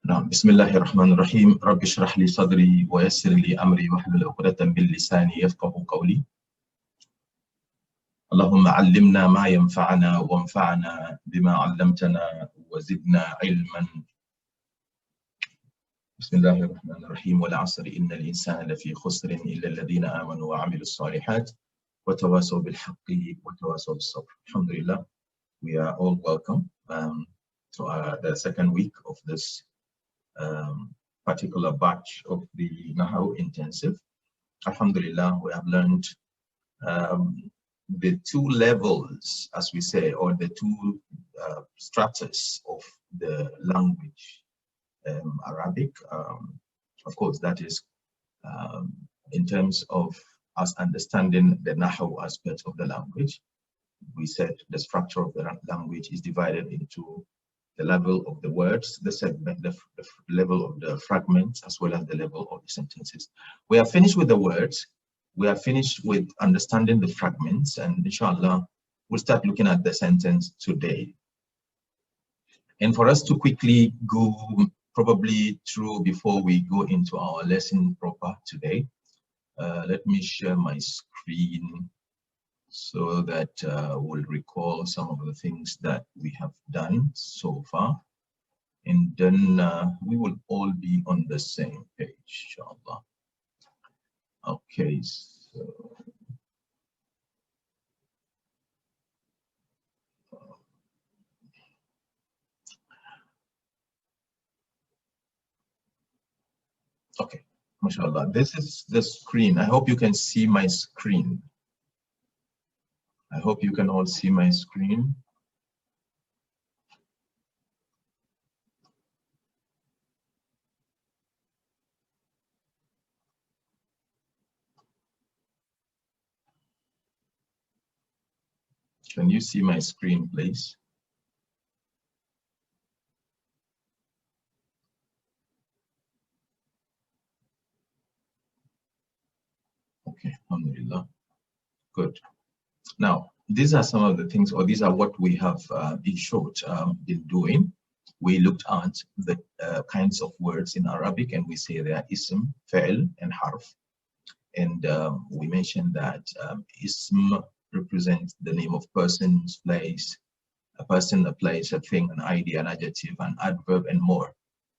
نعم بسم الله الرحمن الرحيم رب اشرح لي صدري ويسر لي أمري واحلل عقدة من لساني يفقه قولي اللهم علمنا ما ينفعنا وانفعنا بما علمتنا وزدنا علما. بسم الله الرحمن الرحيم والعصر إن الإنسان لفي خسر إلا الذين آمنوا وعملوا الصالحات وتواصوا بالحق وتواصوا بالصبر. Alhamdulillah, we are all welcome to the second week of this particular batch of the Nahu intensive. Alhamdulillah, we have learned the two levels, as we say, or the two stratas of the language, Arabic. Of course, that is in terms of us understanding the Nahu aspect of the language. We said the structure of the language is divided into the level of the words, the segment, the level of the fragments, as well as the level of the sentences. We are finished with the words. We are finished with understanding the fragments, and inshallah, we'll start looking at the sentence today. And for us to quickly go probably through before we go into our lesson proper today, let me share my screen so that we'll recall some of the things that we have done so far, and then we will all be on the same page, inshallah. Okay, so okay, mashallah, this is the screen. I hope you can see my screen. I hope you can all see my screen. Can you see my screen, please? Okay, alhamdulillah. Good. Now, these are some of the things, or these are what we have in short been doing. We looked at the kinds of words in Arabic, and we say they are ism, fa'il, and harf. And we mentioned that ism represents the name of persons, place, a person, a place, a thing, an idea, an adjective, an adverb, and more.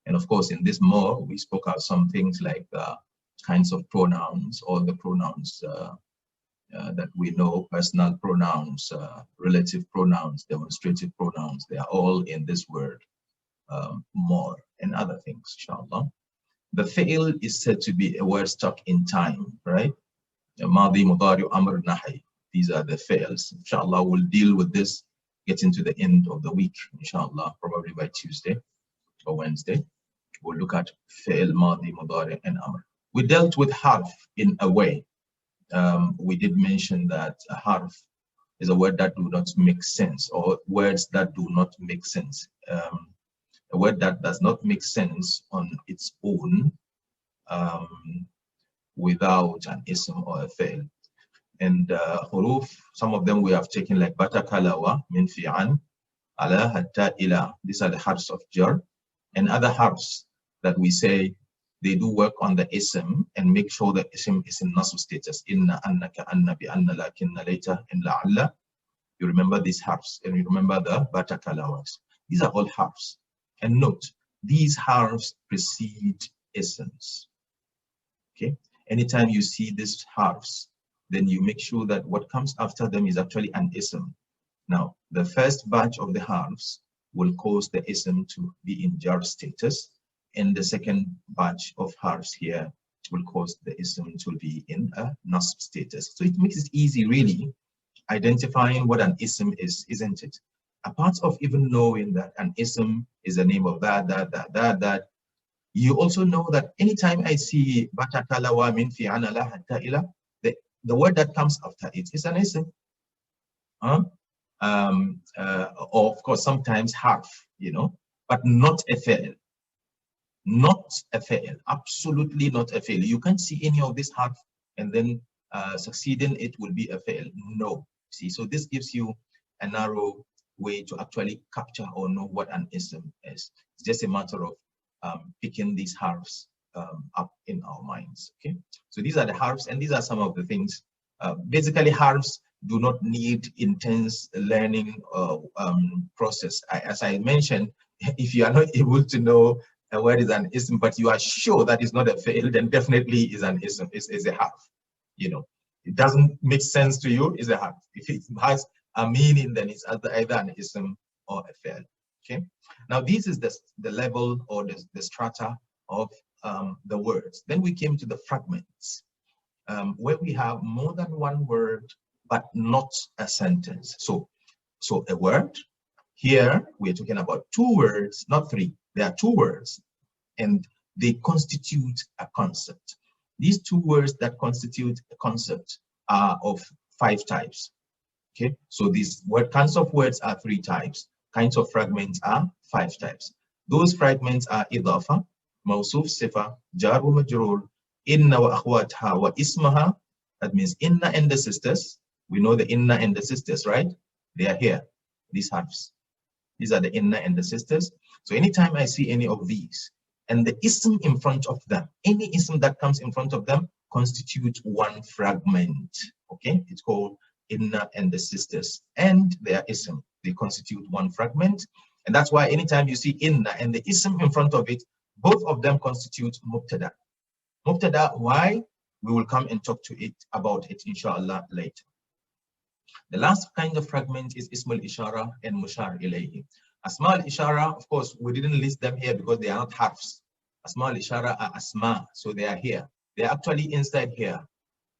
And of course, in this more, we spoke out some things like kinds of pronouns, all the pronouns that we know, personal pronouns, relative pronouns, demonstrative pronouns, they are all in this word, more, and other things, inshallah. The fail is said to be a word stuck in time, right? Madi, mudari, amr, nahi. These are the fails. Inshallah, we'll deal with this getting to the end of the week, inshallah, probably by Tuesday or Wednesday. We'll look at fail, madi, mudari, and amr. We dealt with harf in a way. We did mention that a harf is a word that do not make sense, or words that do not make sense. A word that does not make sense on its own without an ism or a fail. And huruf, some of them we have taken like batakalawa, min fi'an, ala, hatta, ila. These are the harfs of jar. And other harfs that we say they do work on the ism and make sure the ism is in nasb status. Inna, annaka, anna, bi, anna, lakinna, later, and la'alla. You remember these harfs, and you remember the batakalawas. These are all harfs. And note, these harfs precede isms. Okay? Anytime you see these harfs, then you make sure that what comes after them is actually an ism. Now, the first batch of the harfs will cause the ism to be in jar status, and the second batch of harfs here will cause the ism to be in a nasb status. So it makes it easy, really, identifying what an ism is, isn't it? Apart of even knowing that an ism is the name of that, you also know that anytime I see batakalawa min fi'ana la hatta ila, the word that comes after it is an ism. Or of course, sometimes harf, you know, but not a fa'il. Not a fa'il, absolutely not a fa'il. You can't see any of this harf and then succeeding it will be a fa'il. No. See, so this gives you a narrow way to actually capture or know what an ism is. It's just a matter of picking these harfs up in our minds. Okay, so these are the harfs, and these are some of the things. Basically, harfs do not need intense learning process. As I mentioned, if you are not able to know a word is an ism, but you are sure that it's not a fail, then definitely is an ism, is a harf. You know, it doesn't make sense to you, is a harf. If it has a meaning, then it's either an ism or a fail. Okay, now this is the level or the strata of the words. Then we came to the fragments, where we have more than one word, but not a sentence. So a word, here we're talking about two words, not three. There are two words, and they constitute a concept. These two words that constitute a concept are of 5 types. Okay, so these kinds of words are 3 types. Kinds of fragments are 5 types. Those fragments are idafa, mawsuf sifa, jar wa majrur, inna wa akhwatha wa ismaha. That means inna and the sisters. We know the inna and the sisters, right? They are here, these harfs. These are the inna and the sisters. So anytime I see any of these and the ism in front of them, any ism that comes in front of them constitutes one fragment. Okay, it's called inna and the sisters, and their ism, they constitute one fragment. And that's why anytime you see inna and the ism in front of it, both of them constitute mubtada. Mubtada, why? We will come and talk about it inshallah later. The last kind of fragment is ism al-ishara and mushar ilayhi. Asma al-ishara, of course, we didn't list them here because they are not harfs. Asma al-ishara are asma, so they are here. They are actually inside here.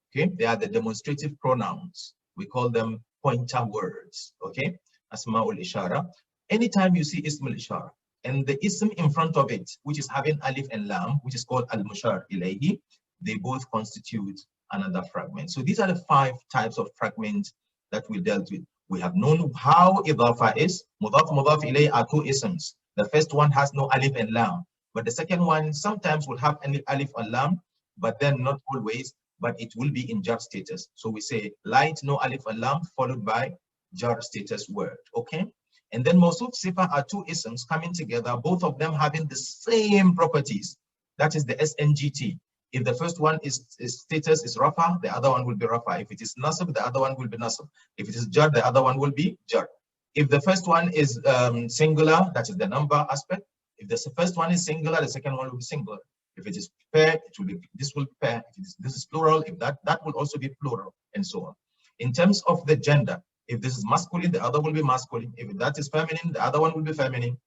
Okay, they are the demonstrative pronouns. We call them pointer words. Okay, asma al-ishara. Anytime you see ism al-ishara and the ism in front of it, which is having alif and lam, which is called al-mushar ilayhi, they both constitute another fragment. So these are the 5 types of fragments that we dealt with. We have known how idafa is. Mudaf, mudaf ilayhi are 2 isms. The first one has no alif and lam, but the second one sometimes will have an alif or lam, but then not always, but it will be in jar status. So we say light, no alif or lam, followed by jar status word. Okay, and then mawsuf sifa are 2 isms coming together, both of them having the same properties. That is the SNGT. If the first one is status is rafa, the other one will be rafa. If it is nasab, the other one will be nasab. If it is jar, the other one will be jar. If the first one is singular, that is the number aspect. If the first one is singular, the second one will be singular. If it is pair, it will be, this will be pair. If this is plural, if that will also be plural, and so on. In terms of the gender, if this is masculine, the other will be masculine. If that is feminine, the other one will be feminine.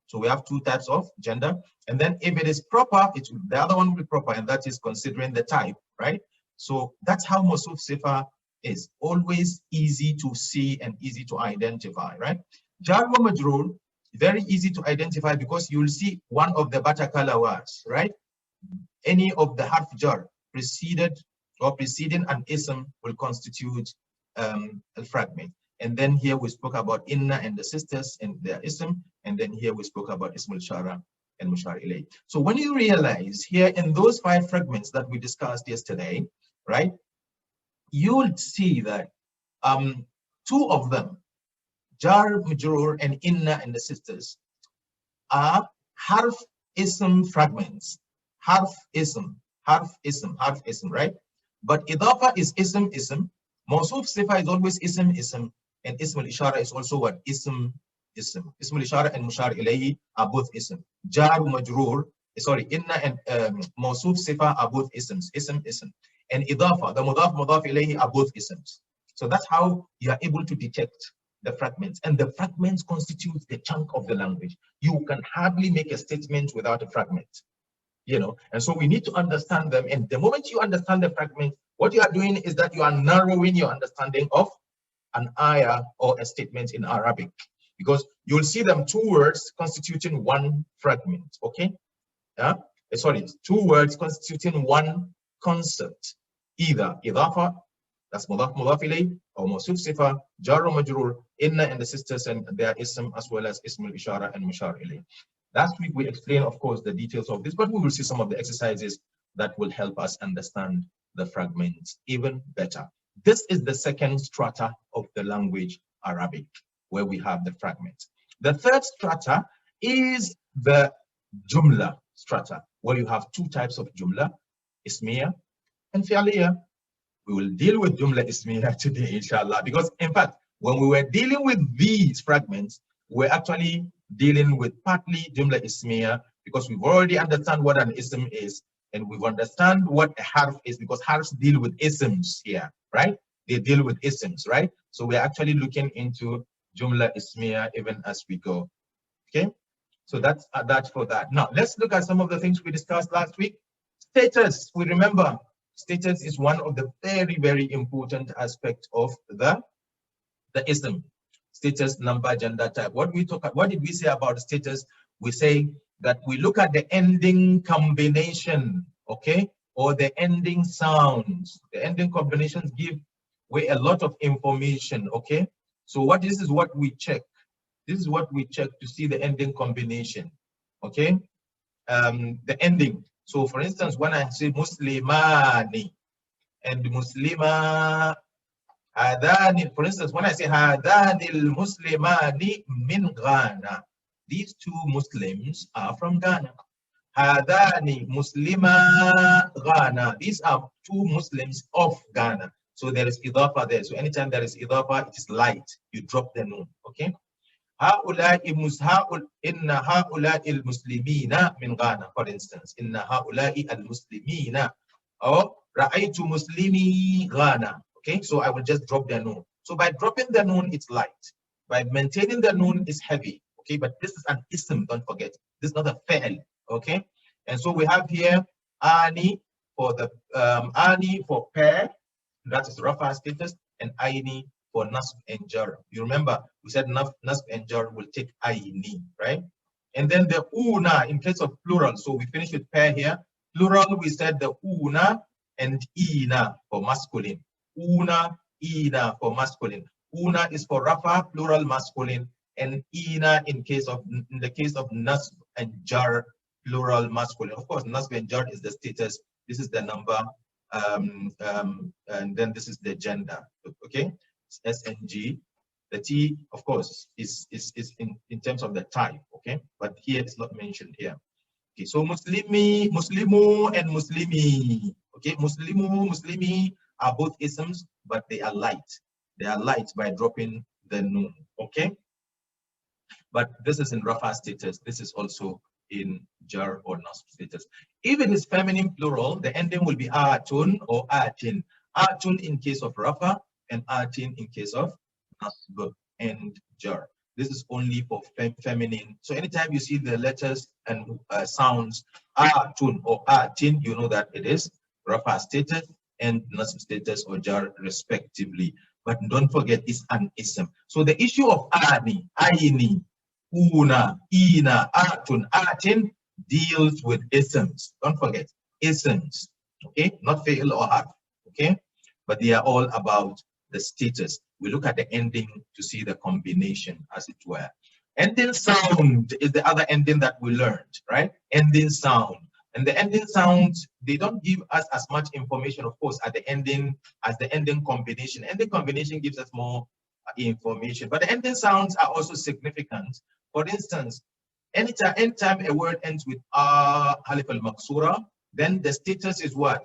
So we have 2 types of gender. And then if it is proper, the other one will be proper, and that is considering the type, right? So that's how mawsuf sifa is. Always easy to see and easy to identify, right? Jar wa majrur, very easy to identify because you'll see one of the batakala words, right? Any of the harf jar preceding an ism will constitute a fragment. And then here we spoke about inna and the sisters and their ism, and then here we spoke about ism al-shara and mushar ilayh. So when you realize here in those 5 fragments that we discussed yesterday, right, you'll see that 2 of them, jar, majrur, and inna and the sisters, are harf ism fragments. Harf ism, right? But idafa is ism. Mawsuf sifa is always ism, and ism al-ishara is also what? Ism. Ism al-ishara and mushar ilayhi are both ism. Jar, majrur, inna and mawsuf sifa are both isms. Ism. And idafa, the mudaf, mudaf ilayhi are both isms. So that's how you are able to detect the fragments. And the fragments constitute the chunk of the language. You can hardly make a statement without a fragment. You know, and so we need to understand them. And the moment you understand the fragment, what you are doing is that you are narrowing your understanding of an ayah or a statement in Arabic, because you'll see them 2 words constituting one fragment. Okay, 2 words constituting one concept, either idafa, that's mudaf ilayh, or mawsuf sifa, jar wa majrur, inna and the sisters and their ism, as well as ism al-ishara and mushar ilayh. Last week we explained, of course, the details of this, but we will see some of the exercises that will help us understand the fragments even better. This is the second strata of the language Arabic, where we have the fragments. The third strata is the jumlah. strata, where you have two types of jumlah, ismiyyah and fi'liyah. We will deal with jumlah ismiyyah today, inshallah, because in fact, when we were dealing with these fragments, we're actually dealing with partly jumlah ismiyyah, because we've already understand what an ism is, and we've understand what a harf is, because harfs deal with isms here, right? They deal with isms, right? So we're actually looking into jumlah ismiyyah even as we go. Okay, so that's that for that. Now let's look at some of the things we discussed last week. Status, we remember status is one of the very, very important aspects of the ism. Status, number, gender, type. What did we say about status? We say that we look at the ending combination, okay, or the ending sounds. The ending combinations give away a lot of information, okay. So this is what we check. This is what we check to see the ending combination, okay. The ending. So for instance, when I say Muslimani and Muslima, Hadani, for instance, when I say Hadani al-Muslimani min Ghana, these two Muslims are from Ghana. Hadani Muslima Ghana, these are two Muslims of Ghana. So there is idafa there. So anytime there is idafa, it is light. You drop the noon, okay? إن هؤلاء المسلمين من غانا, for instance, إن هؤلاء المسلمين, or رأيت مسلمي غانا. Okay, so I will just drop the noon. So by dropping the noon, it's light. By maintaining the noon, it's heavy. Okay, but this is an ism, don't forget. This is not a fa'il. Okay, and so we have here ani for the ani for pair, that is rafa status, and aini for nasb and jar. You remember we said nasb and jar will take aini, right? And then the una in case of plural. So we finish with pair here. Plural, we said the una and ina for masculine. Una, ina for masculine. Una is for rafa, plural masculine, and ina in the case of nasb and jar, plural masculine. Of course, nasb and jar is the status. This is the number, and then this is the gender. Okay, it's S and G. The T, of course, is in terms of the type. Okay, but here it's not mentioned here. Okay, so Muslimi, Muslimu, and Muslimi. Okay, Muslimu, Muslimi are both isms, but they are light. They are light by dropping the noon. Okay, but this is in rafa status. This is also in jar or nasb status. If it is feminine plural, the ending will be atun or atin. Atun in case of rafa, and atin in case of nasb and jar. This is only for feminine. So anytime you see the letters and sounds atun or atin, you know that it is rafa status and nasb status or jar respectively. But don't forget, it's an ism. So the issue of ani, aini, una, ina, atun, atin deals with isms. Don't forget, isms. Okay, not fi'l or harf. Okay, but they are all about the status. We look at the ending to see the combination, as it were. Ending sound is the other ending that we learned, right? Ending sound. And the ending sounds, they don't give us as much information, of course, at the ending as the ending combination. Ending combination gives us more information, but the ending sounds are also significant. For instance, anytime a word ends with halif al-maksura, then the status is what?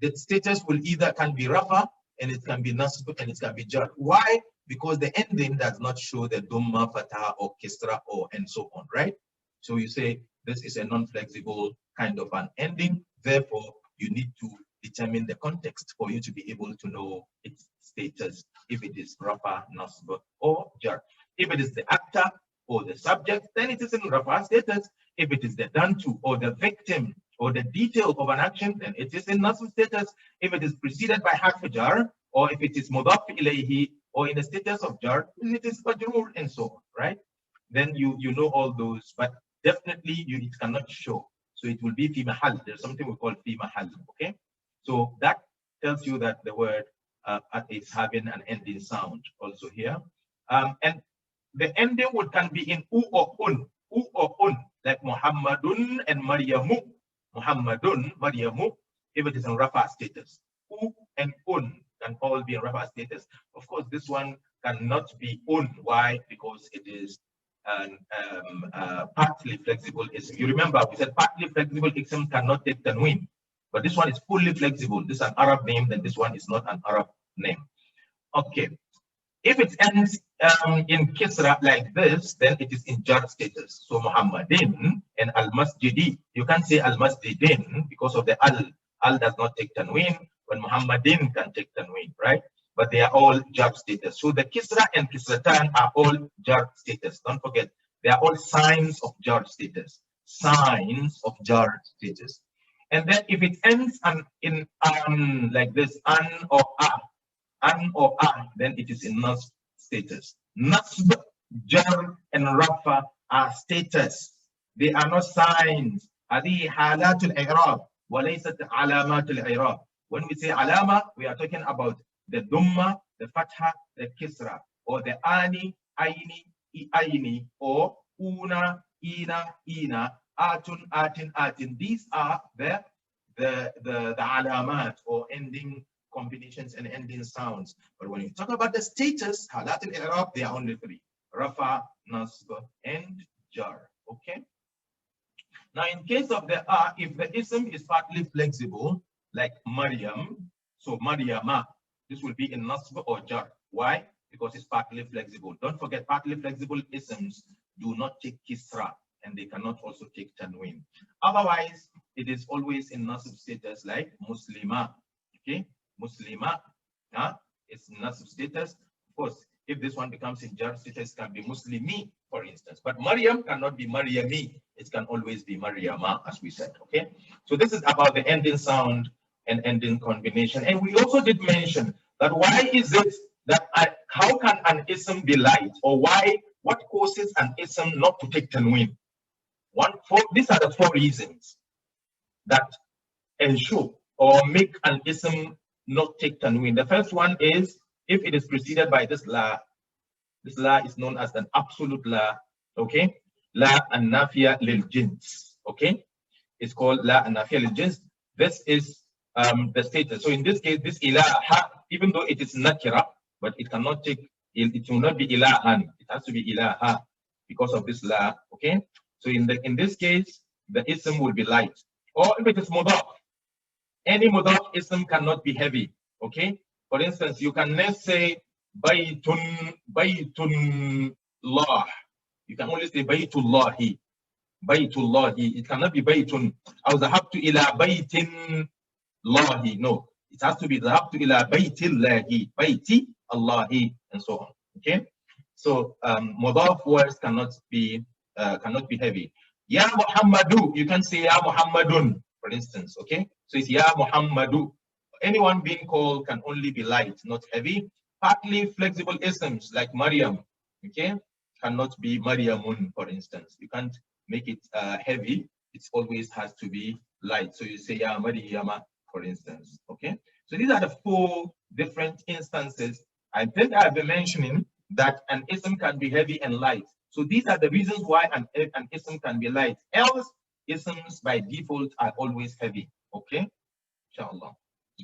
The status will either can be rafa, and it can be nasb, and it can be jar. Why? Because the ending does not show the dhamma, fatha, or kisra, or and so on, right? So you say this is a non-flexible kind of an ending. Therefore, you need to determine the context for you to be able to know its status, if it is rafa, nasb, or jar. If it is the actor or the subject, then it is in rafa status. If it is the done to or the victim or the detail of an action, then it is in nasb status. If it is preceded by harf jar, or if it is mudaf ilayhi, or in the status of jar, it is majroor and so on, right? Then you know all those, but definitely it cannot show. So it will be fi mahal. There's something we call fi mahal. Okay, so that tells you that the word is having an ending sound also here, and the ending can be in u or un, like Muhammadun and Maryamu. Muhammadun, Maryamu, if it is in rafa status. U and un can all be in rafa status. Of course, this one cannot be un. Why? Because it is partly flexible ism. You remember we said partly flexible ism cannot take tanween, but this one is fully flexible. This is an Arab name, then this one is not an Arab name. Okay. If it ends in Kisra like this, then it is in jar status. So Muhammadin and Al-Masjidi, you can't say Al-Masjidin because of the Al. Al does not take tanween, but Muhammadin can take tanween, right? But they are all jar status. So the Kisra and Kisratan are all jar status. Don't forget, they are all signs of jar status. Signs of jar status. And then if it ends in like this, an or a, then it is in nasb status. Nasb, jar, and rafa are status. They are not signs. هذه حالات الإعراب وليست علامات الإعراب. When we say alama, we are talking about the dhamma, the fatha, the kisra, or the ani, aini, aini, or una, ina, atun, atin. These are the alamat, or ending combinations and ending sounds. But when you talk about the status, halat al-i'rab, they are only three: rafa, nasb, and jar. Okay. Now, in case of the if the ism is partly flexible, like Maryam, so Maryama, this will be in nasb or jar. Why? Because it's partly flexible. Don't forget, partly flexible isms do not take kisra, and they cannot also take tanween. Otherwise, it is always in nasb status, like Muslima. Okay. Muslima, it's nasb status. Of course, if this one becomes in jar status, it can be Muslimi, for instance. But Maryam cannot be Maryami. It can always be Maryama, as we said. Okay. So this is about the ending sound and ending combination. And we also did mention that why is it that how can an ism be light, or what causes an ism not to take tanween? These are the 4 reasons that ensure or make an ism not take tanween. The first one is if it is preceded by this la. This la is known as an absolute la. Okay, la an-nafiya lil jins. Okay, it's called la an-nafiya lil jins. This is the status. So in this case, this ilaha, even though it is nakira, but it cannot take. It will not be ilahan. It has to be ilaha because of this la. Okay, so in this case, the ism will be light. Or if it is mudaf, any mudaf ism cannot be heavy. Okay. For instance, you can let's say baytun lah. You can only say baytullahi. Baytullahi. It cannot be baytun. Aw dhahabtu ila baytin lahi. No. It has to be dhahabtu ila baytillahi. Bayti Allahi, and so on. Okay. So mudaf words cannot be heavy. Ya Muhammadu. You can say ya Muhammadun, for instance. Okay. So it's ya Muhammadu. Anyone being called can only be light, not heavy. Partly flexible isms like Maryam, okay, cannot be Maryamun, for instance. You can't make it heavy. It always has to be light. So you say ya Maryama, for instance. Okay. So these are the 4 different instances. I think I've been mentioning that an ism can be heavy and light. So these are the reasons why an ism can be light. Else, isms by default are always heavy. Okay. Inshallah.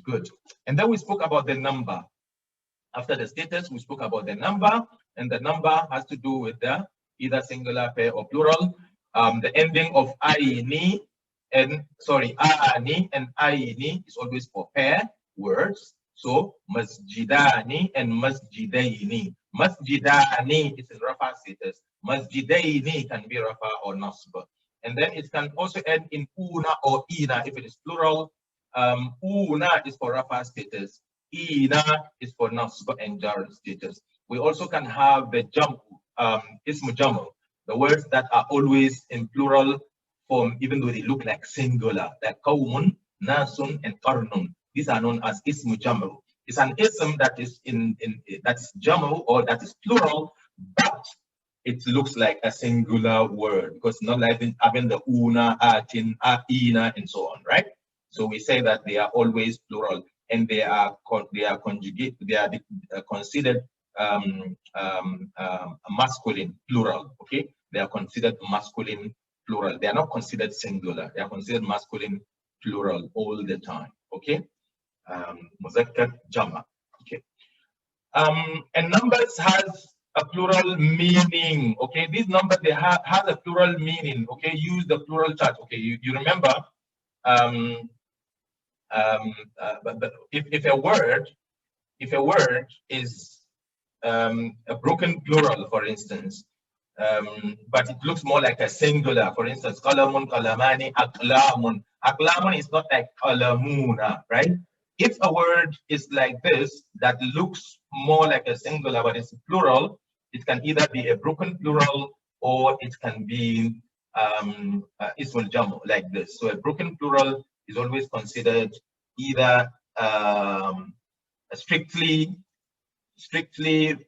Good. And then we spoke about the number. After the status, we spoke about the number, and the number has to do with the either singular, pair, or plural. The ending of ani and aini is always for pair words. So masjidani and masjidaini. Masjidani is in rafa status. Masjidaini can be rafa or nasb. And then it can also end in una or ina if it is plural. Una is for rafa status. Ina is for nasb and jar status. We also can have the ism jamal, the words that are always in plural form, even though they look like singular, like qawmun, nasun, and qarnun. These are known as ism jamal. It's an ism that is that's jamal, or that is plural, but it looks like a singular word because not like having the una, atin, ina, and so on, right? So we say that they are always plural, and they are conjugate. They are considered masculine plural. Okay, they are considered masculine plural. They are not considered singular. They are considered masculine plural all the time. Okay, muzakkar jama. Okay, and numbers has a plural meaning. Okay, these numbers, they has a plural meaning. Okay, use the plural chart. Okay, you remember um, but if a word is a broken plural, for instance, but it looks more like a singular. For instance, qalamun, qalamani, aqlamun. Aqlamun is not like qalamuna, right? If a word is like this, that looks more like a singular, but it's plural, it can either be a broken plural or it can be ismul jamu, like this. So a broken plural is always considered either strictly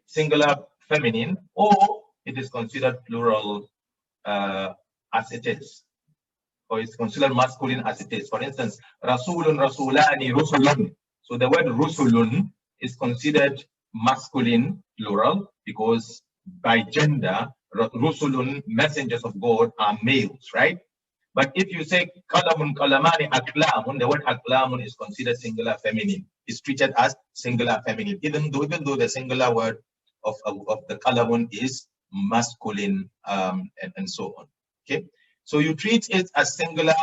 singular feminine, or it is considered plural as it is, or it's considered masculine as it is. For instance, Rasulun, Rasulani, Rusulun. So the word Rusulun is considered masculine plural because by gender, Rusulun, messengers of God, are males, right? But if you say kalamun, kalamani, aklamun, the word aklamun is considered singular feminine. It's treated as singular feminine, even though the singular word of the kalamun is masculine, and so on. Okay, so you treat it as singular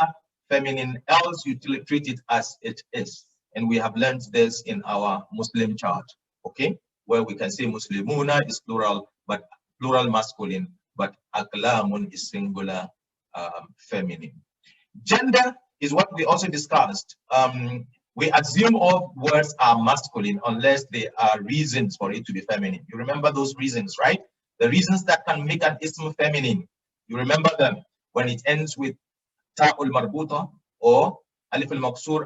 feminine, else you treat it as it is. And we have learned this in our Muslim chart, okay, where we can say Muslimuna is plural, but plural masculine, but aklamun is singular feminine. Gender is what we also discussed. We assume all words are masculine unless there are reasons for it to be feminine. You remember those reasons, right? The reasons that can make an ism feminine. You remember them when it ends with ta'ul marbuta or alif al maqsur,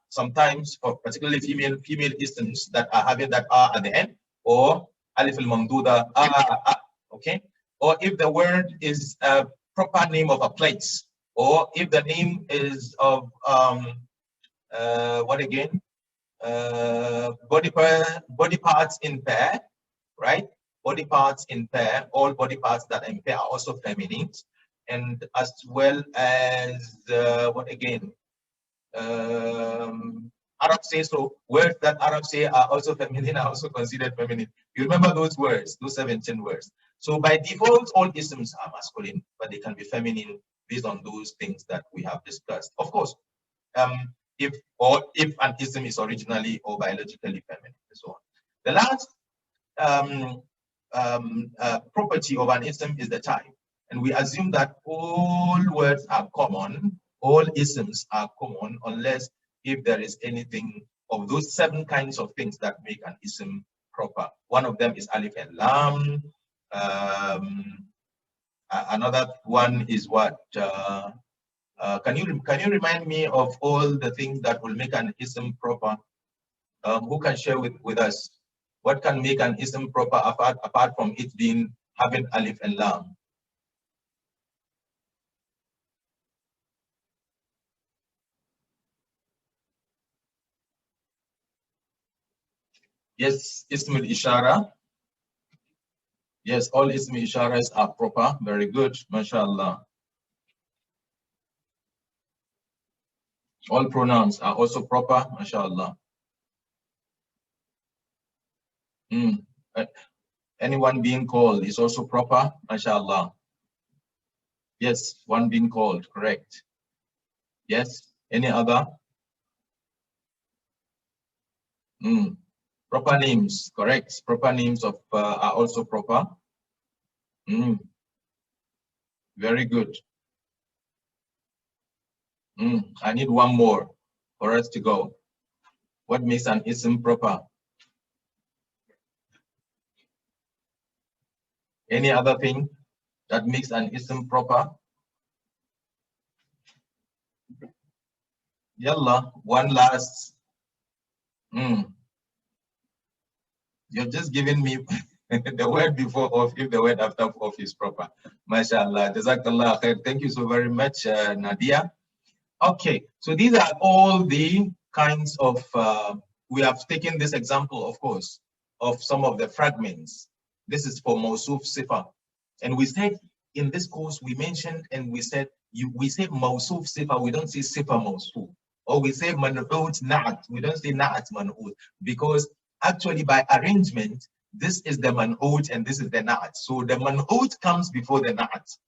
sometimes for particularly female isms that are having that at the end, or alif al mamduda, okay? Or if the word is a proper name of a place, or if the name is of what again? Body parts in pair, right? Body parts in pair, all body parts that in pair are also feminine, and as well as what again? Arab say so. Words that Arab say are also feminine are also considered feminine. You remember those words, those 17 words. So by default, all isms are masculine, but they can be feminine based on those things that we have discussed. Of course, if an ism is originally or biologically feminine, and so on. The last property of an ism is the type, and we assume that all words are common, all isms are common, unless if there is anything of those 7 kinds of things that make an ism proper. One of them is alif and lam. Another one is what? Can you remind me of all the things that will make an ism proper? Who can share with us what can make an ism proper apart from it being having alif and lam? Yes, ism al-ishara. Yes, all ism al-isharas are proper. Very good, mashallah. All pronouns are also proper, mashallah. Anyone being called is also proper, mashallah. Yes, one being called, correct. Yes, any other? Proper names, correct. Proper names of are also proper. Very good. I need one more for us to go. What makes an ism proper? Any other thing that makes an ism proper? Yalla, one last. You're just giving me the word before off if the word after off is proper. MashaAllah. Jazakallah khair. Thank you so very much, Nadia. Okay, so these are all the kinds of, we have taken this example, of course, of some of the fragments. This is for Mawsuf Sifa. And we said in this course, we mentioned and we said, we say Mawsuf Sifa, we don't say Sifa Mawsuf. Or we say Man'ud Na'at, we don't say Na'at Man'ud. Because actually by arrangement, This is the man'ut and this is the na'at. So the man'ut comes before the na'at,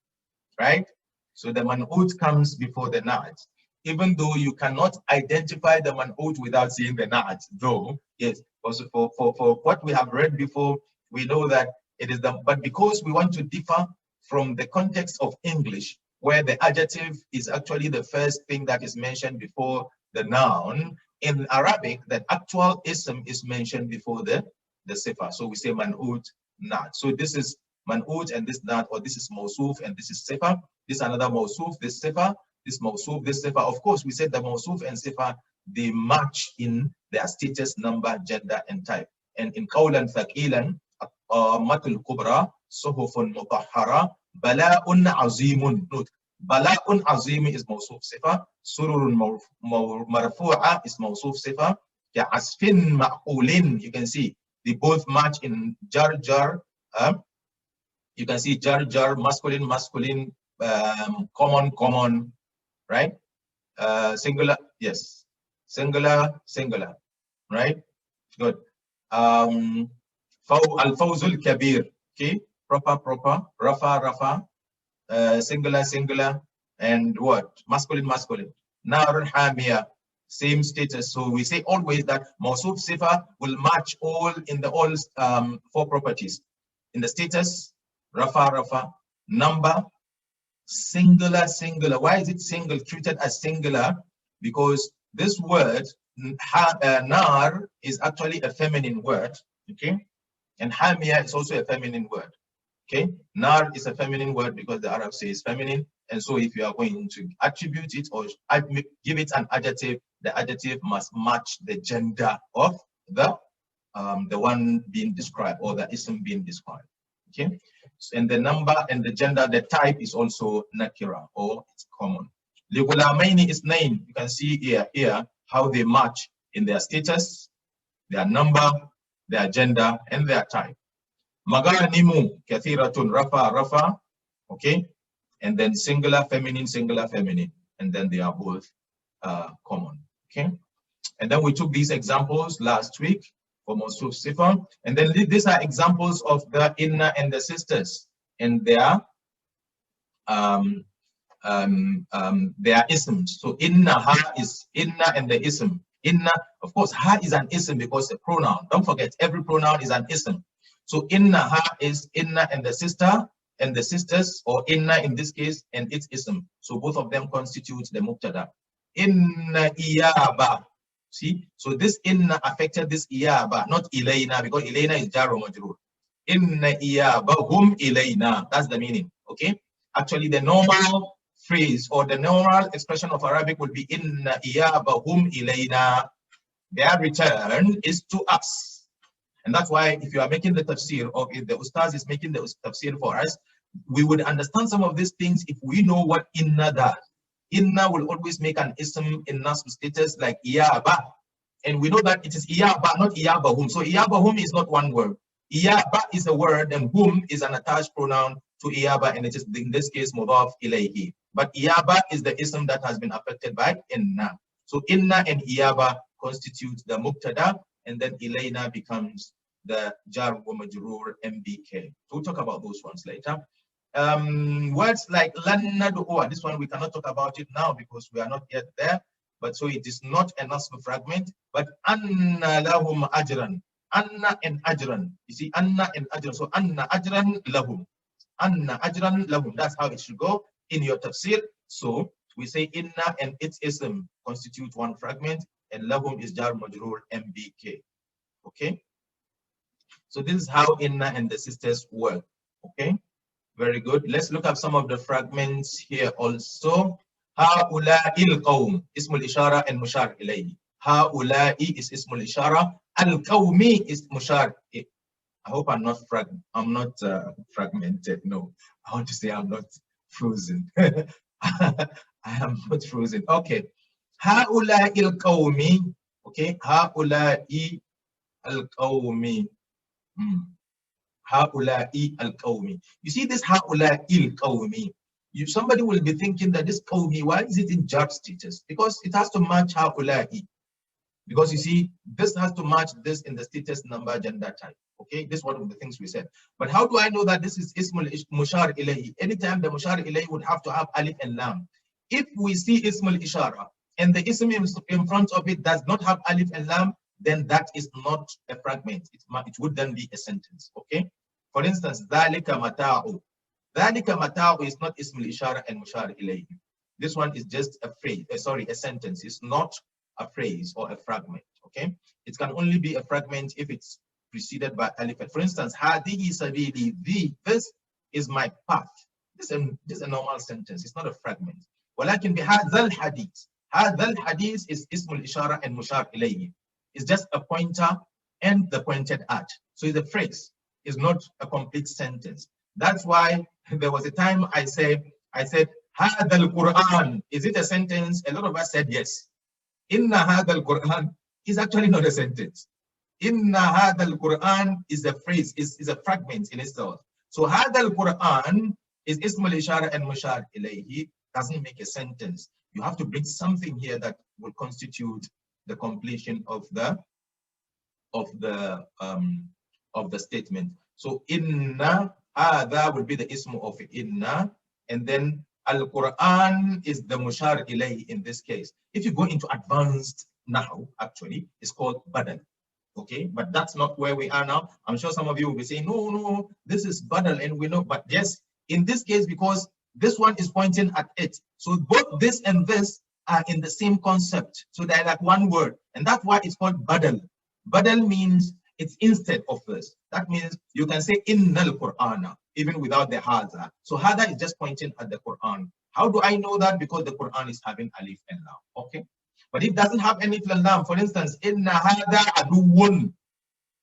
right? So the man'ut comes before the na'at. Even though you cannot identify the man'ut without seeing the na'at, though, yes, also for what we have read before, we know that it is the, but because we want to differ from the context of English, where the adjective is actually the first thing that is mentioned before the noun, in Arabic, the actual ism is mentioned before the sifa. So we say man'ut, na'at. So this is man'ut and this na'at, or this is mawsuf and this is sifa. This is another mawsuf, this sifa, this mawsuf, this sifa. Of course, we said the mawsuf and sifa, they match in their status, number, gender, and type. And in qawlan thaqilan, matul kubra, suhufun mutahhara, bala'un azimun. Note, bala'un azim is mawsuf sifa, sururun marfu'a is mawsuf sifa, ka'asfin ma'qulin, you can see, they both match in jar jar. You can see jar jar, masculine, masculine, common, common, right? Singular, yes. Singular, singular, right? Good. Al-fawzul kabir, okay? Proper, proper. Rafa, rafa. Singular, singular. And what? Masculine, masculine. Nar hamia, same status. So we say always that mawsuf sifa will match all in the all four properties. In the status, rafa, rafa. Number, singular, singular. Why is it single, treated as singular? Because this word, nar, is actually a feminine word, okay? And hamia is also a feminine word, okay? Nar is a feminine word because the Arab says feminine. And so if you are going to attribute it or give it an adjective, the adjective must match the gender of the one being described or the ism being described, okay? And the number and the gender, the type is also nakira, or it's common. Ligulamaini is name. You can see here how they match in their status, their number, their gender, and their type. Maganimu kathiratun, rafa, rafa, okay? And then singular, feminine, and then they are both common, okay? And then we took these examples last week for mawsuf sifa, and then these are examples of the inna and the sisters and their isms. So inna, ha is inna and the ism. Inna, of course, ha is an ism because a pronoun. Don't forget, every pronoun is an ism. So inna ha is inna and the sister and the sisters, or inna in this case, and its ism. So both of them constitute the mubtada. Inna iyaba. See, so this inna affected this iyaba, not ilayna, because ilayna is jar or majrur. Inna iyaba hum ilayna. That's the meaning. Okay. Actually, the normal phrase or the normal expression of Arabic would be inna iyaba hum ilayna. Their return is to us. And that's why if you are making the tafsir, or if the ustaz is making the tafsir for us, we would understand some of these things if we know what inna does. Inna will always make an ism in nasb status like iyaba. And we know that it is iyaba, not iyabahum. So iyabahum is not one word. Iyaba is a word, and hum is an attached pronoun to iyaba, and it is in this case mudaf ilayhi. But iyaba is the ism that has been affected by inna. So inna and iyaba constitute the mubtada, and then ilayna becomes the jar wa majrur mbk. We'll talk about those ones later. Words like lan nad'uwa, this one we cannot talk about it now because we are not yet there, but so it is not a nasb fragment, but anna lahum ajran, anna and ajran, you see, anna and ajran, so anna ajran lahum, anna ajran lahum, that's how it should go in your tafsir. So we say inna and its ism constitute one fragment, and lahum is jar majrur mbk, okay? So this is how inna and the sisters work, okay? Very good. Let's look at some of the fragments here also. Ha'ula'il qawm, ismul ishara and mushar ilayhi. Ha'ula'i is ismul ishara. Al-qawmi is mushar. I hope I'm not fragmented. No, I want to say I'm not frozen. I am not frozen. Okay. Ha'ula'il qawmi. Okay. Ha'ula'i al-qawmi. Ha'ula'i al-qawmi. You see this ha'ula'i al-qawmi. Somebody will be thinking that this qawmi, why is it in jar status? Because it has to match ha'ula'i. Because you see, this has to match this in the status, number, gender, type. Okay, this is one of the things we said. But how do I know that this is ismul mushar ilayhi? Anytime the mushar ilayhi would have to have alif and lam. If we see ismul ishara and the ism in front of it does not have alif and lam, then that is not a fragment. It would then be a sentence. Okay. For instance, dhalika mata'u. Dhalika mata'u is not ismul ishara and mushar ilayhi. This one is just a phrase, sorry, a sentence. It's not a phrase or a fragment. Okay. It can only be a fragment if it's preceded by alif. For instance, hadihi sabili, this is my path. This is a normal sentence. It's not a fragment. ولكن بهذا الحديث. هذا الحديث is اسم الإشارة and mushar ilayhi. It's just a pointer and the pointed at. So it's a phrase. It's not a complete sentence. That's why there was a time I said, هذا القرآن. Is it a sentence? A lot of us said yes. Inna هذا القرآن is actually not a sentence. Inna هذا القرآن is a phrase, is a fragment in itself. So هذا القرآن is اسم الإشارة and mushar ilayhi. Doesn't make a sentence. You have to bring something here that will constitute the completion of the statement. So inna hadha will be the ism of inna, and then al-Quran is the mushar ilayhi in this case. If you go into advanced now, actually, it's called badal. Okay, but that's not where we are now. I'm sure some of you will be saying, no, this is badal, and we know, but yes, in this case, because this one is pointing at it. So both this and this are in the same concept. So they're like one word. And that's why it's called badal. Badal means it's instead of this. That means you can say innal Qur'ana, even without the hadha. So hadha is just pointing at the Quran. How do I know that? Because the Quran is having alif and lam. Okay. But it doesn't have alif and lam. For instance, inna hadha aduwwun.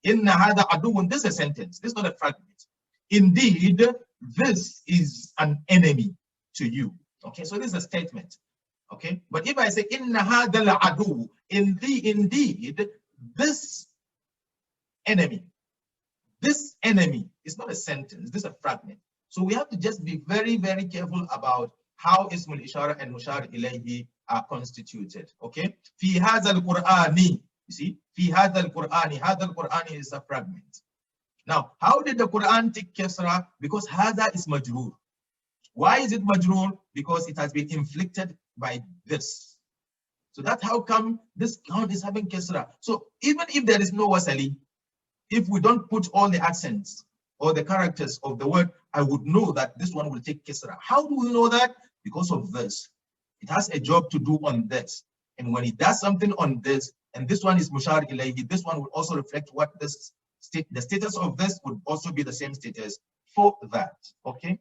Inna hadha aduwwun. This is a sentence. This is not a fragment. Indeed, this is an enemy to you. Okay, so this is a statement. Okay, but if I say inna hadha adu, indeed, this enemy is not a sentence. This is a fragment. So we have to just be very, very careful about how ismul ishara and mushar ilayhi are constituted. Okay, fi hadha al-Qur'ani. You see, fi hadha al-Qur'ani is a fragment. Now, how did the Quran take kasra? Because hadha is majroor. Why is it majroor? Because it has been inflicted by this. So that's how come this count is having kasra. So even if there is no wasali, if we don't put all the accents or the characters of the word, I would know that this one will take kasra. How do we know that? Because of this. It has a job to do on this. And when it does something on this, and this one is mushar ilayhi, this one will also reflect what this the status of this would also be the same status for that. Okay,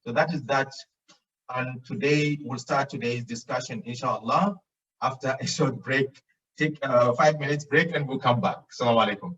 so that is that. And today we'll start today's discussion, inshallah, after a short break. Take a 5 minutes break and we'll come back. Assalamu alaikum.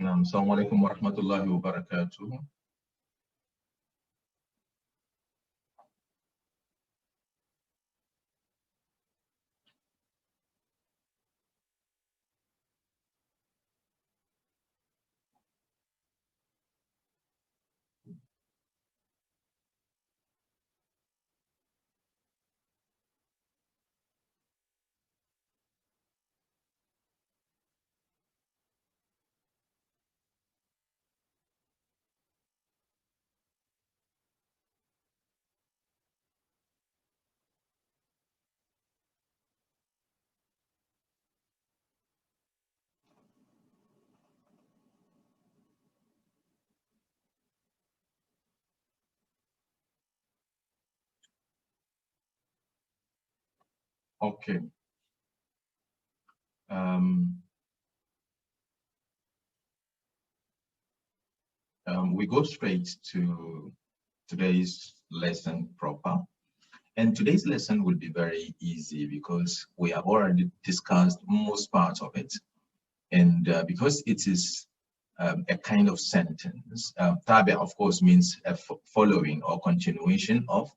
Assalamu alaikum wa rahmatullahi wa barakatuh. Okay. We go straight to today's lesson proper. And today's lesson will be very easy because we have already discussed most parts of it. And because it is a kind of sentence, tabi of course means a following or continuation of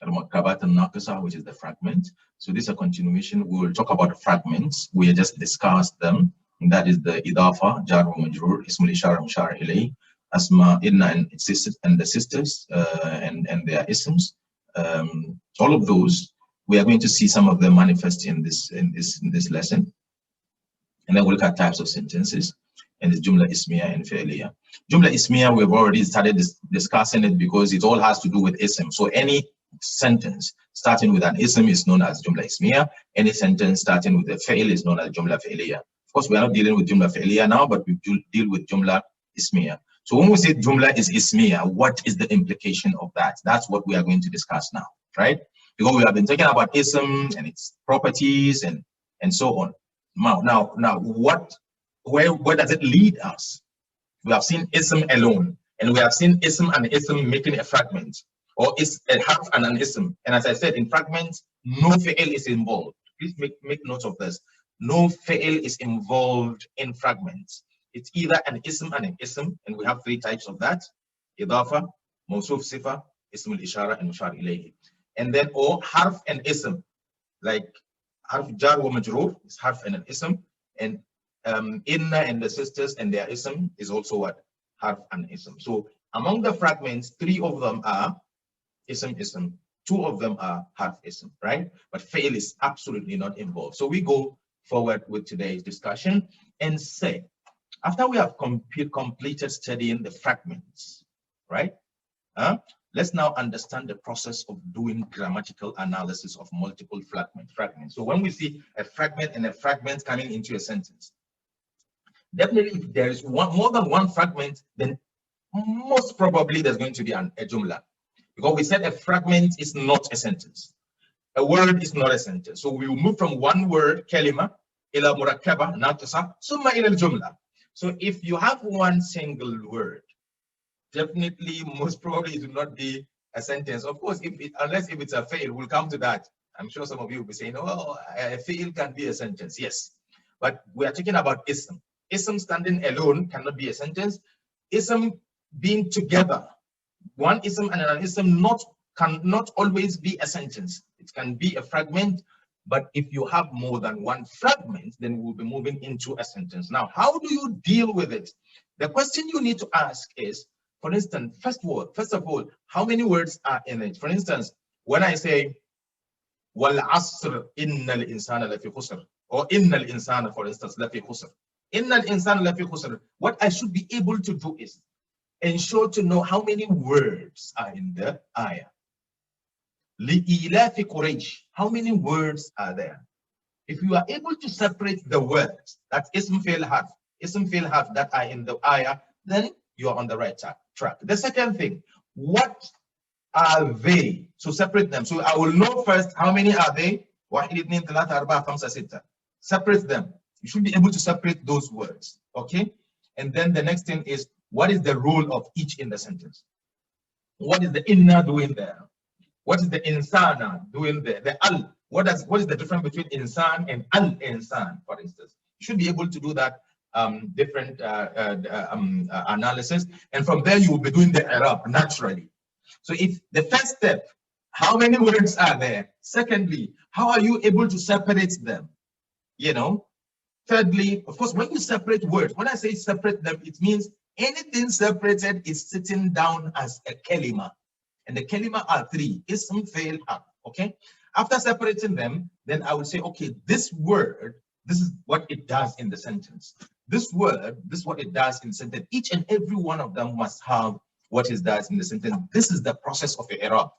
al-mu'tabat al-naqisa, which is the fragment. So this is a continuation. We will talk about the fragments. We just discussed them. And that is the idafa, jar wa majrur, ismul ishara, mushar ilayh, asma, inna, and the sisters, and their isms. All of those, we are going to see some of them manifest in this lesson. And then we'll look at types of sentences, and it's jumlah ismiyyah and fi'liyah. Jumlah ismiyyah, we've already started discussing it because it all has to do with ism. So any sentence starting with an ism is known as jumlah ismiyyah. Any sentence starting with a fi'l is known as jumlah fi'liyah. Of course, we are not dealing with jumlah fi'liyah now, but we deal with jumlah ismiyyah. So when we say jumlah is ismiyyah, what is the implication of that? That's what we are going to discuss now, right? Because we have been talking about ism and its properties and so on. Now, where does it lead us? We have seen ism alone, and we have seen ism and ism making a fragment, or is a harf and an ism. And as I said, in fragments, no fi'l is involved. Please make note of this. No fi'l is involved in fragments. It's either an ism and an ism, and we have three types of that: idafa, mawsuf sifa, ism al-ishara, and mushar ilayhi. And then, or harf and ism, like harf jar wa majrur is harf and an ism, and inna and the sisters and their ism is also what? Harf and ism. So among the fragments, three of them are ism, two of them are harf ism, right? But fail is absolutely not involved. So we go forward with today's discussion and say, after we have completed studying the fragments, right? Let's now understand the process of doing grammatical analysis of multiple fragments. So when we see a fragment and a fragment coming into a sentence, definitely if there is more than one fragment, then most probably there's going to be a jumlah. Because we said a fragment is not a sentence. A word is not a sentence. So we will move from one word, kalima, ila murakkaba, naqisa, summa ila al-jumla. So if you have one single word, definitely, most probably, it will not be a sentence. Of course, unless it's a fail, we'll come to that. I'm sure some of you will be saying, "Oh, a fail can be a sentence." Yes, but we are talking about ism. Ism standing alone cannot be a sentence. Ism being together, one ism and an ism cannot always be a sentence. It can be a fragment. But if you have more than one fragment, then we'll be moving into a sentence. Now, how do you deal with it? The question you need to ask is, for instance, first of all, how many words are in it? For instance, when I say, wal asr innal insana lafi khusr, or innal insana, for instance, lafi khusr. Innal insana lafi khusr. What I should be able to do is ensure to know how many words are in the ayah. Li'ilafi Quraysh. How many words are there? If you are able to separate the words, that's ism fi'l harf, that are in the ayah, then you are on the right track. The second thing, what are they? So separate them. So I will know first how many are they. Separate them. You should be able to separate those words. Okay? And then the next thing is, what is the role of each in the sentence? What is the inna doing there? What is the insana doing there? The what is the difference between insan and al-insan, for instance? You should be able to do that different analysis, and from there you will be doing the Arab naturally. So if the first step, how many words are there? Secondly, how are you able to separate them? You know. Thirdly, of course, when you separate words, when I say separate them, it means anything separated is sitting down as a kalima. And the kalima are three: ism, fail, harf. Okay. After separating them, then I will say, okay, this word, this is what it does in the sentence. This word, this is what it does in the sentence. Each and every one of them must have what it does in the sentence. This is the process of i'rab.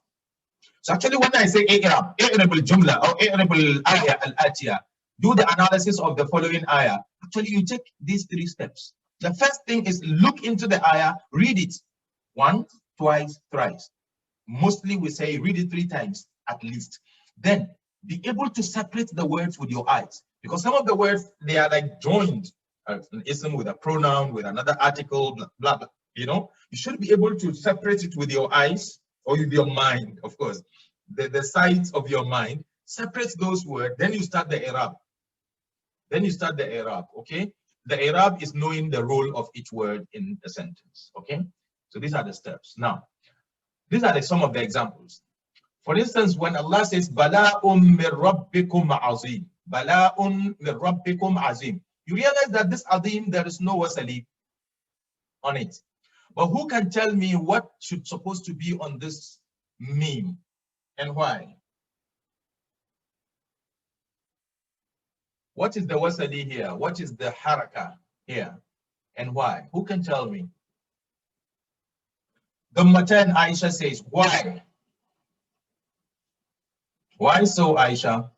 So actually, when I say i'rab, i'rab al-jumla or i'rab al-ayah al-atiyah, do the analysis of the following ayah. Actually, you take these three steps. The first thing is look into the ayah, read it once, twice, thrice. Mostly we say read it 3 times at least. Then be able to separate the words with your eyes, because some of the words, they are like joined, an ism with a pronoun, with another article, blah, blah, blah. You know, you should be able to separate it with your eyes or with your mind, of course. The sides of your mind, separate those words, then you start the i'rab. Then you start the i'rab, okay? The i'rab is knowing the role of each word in a sentence, okay? So these are the steps. Now, these are some of the examples. For instance, when Allah says, Bala'um min rabbikum azim, Bala'um min rabbikum azim, you realize that this azim, there is no wasali on it. But who can tell me what should supposed to be on this meme and why? What is the wasali here? What is the haraka here? And why? Who can tell me? The Matan Aisha says, why? Why so, Aisha?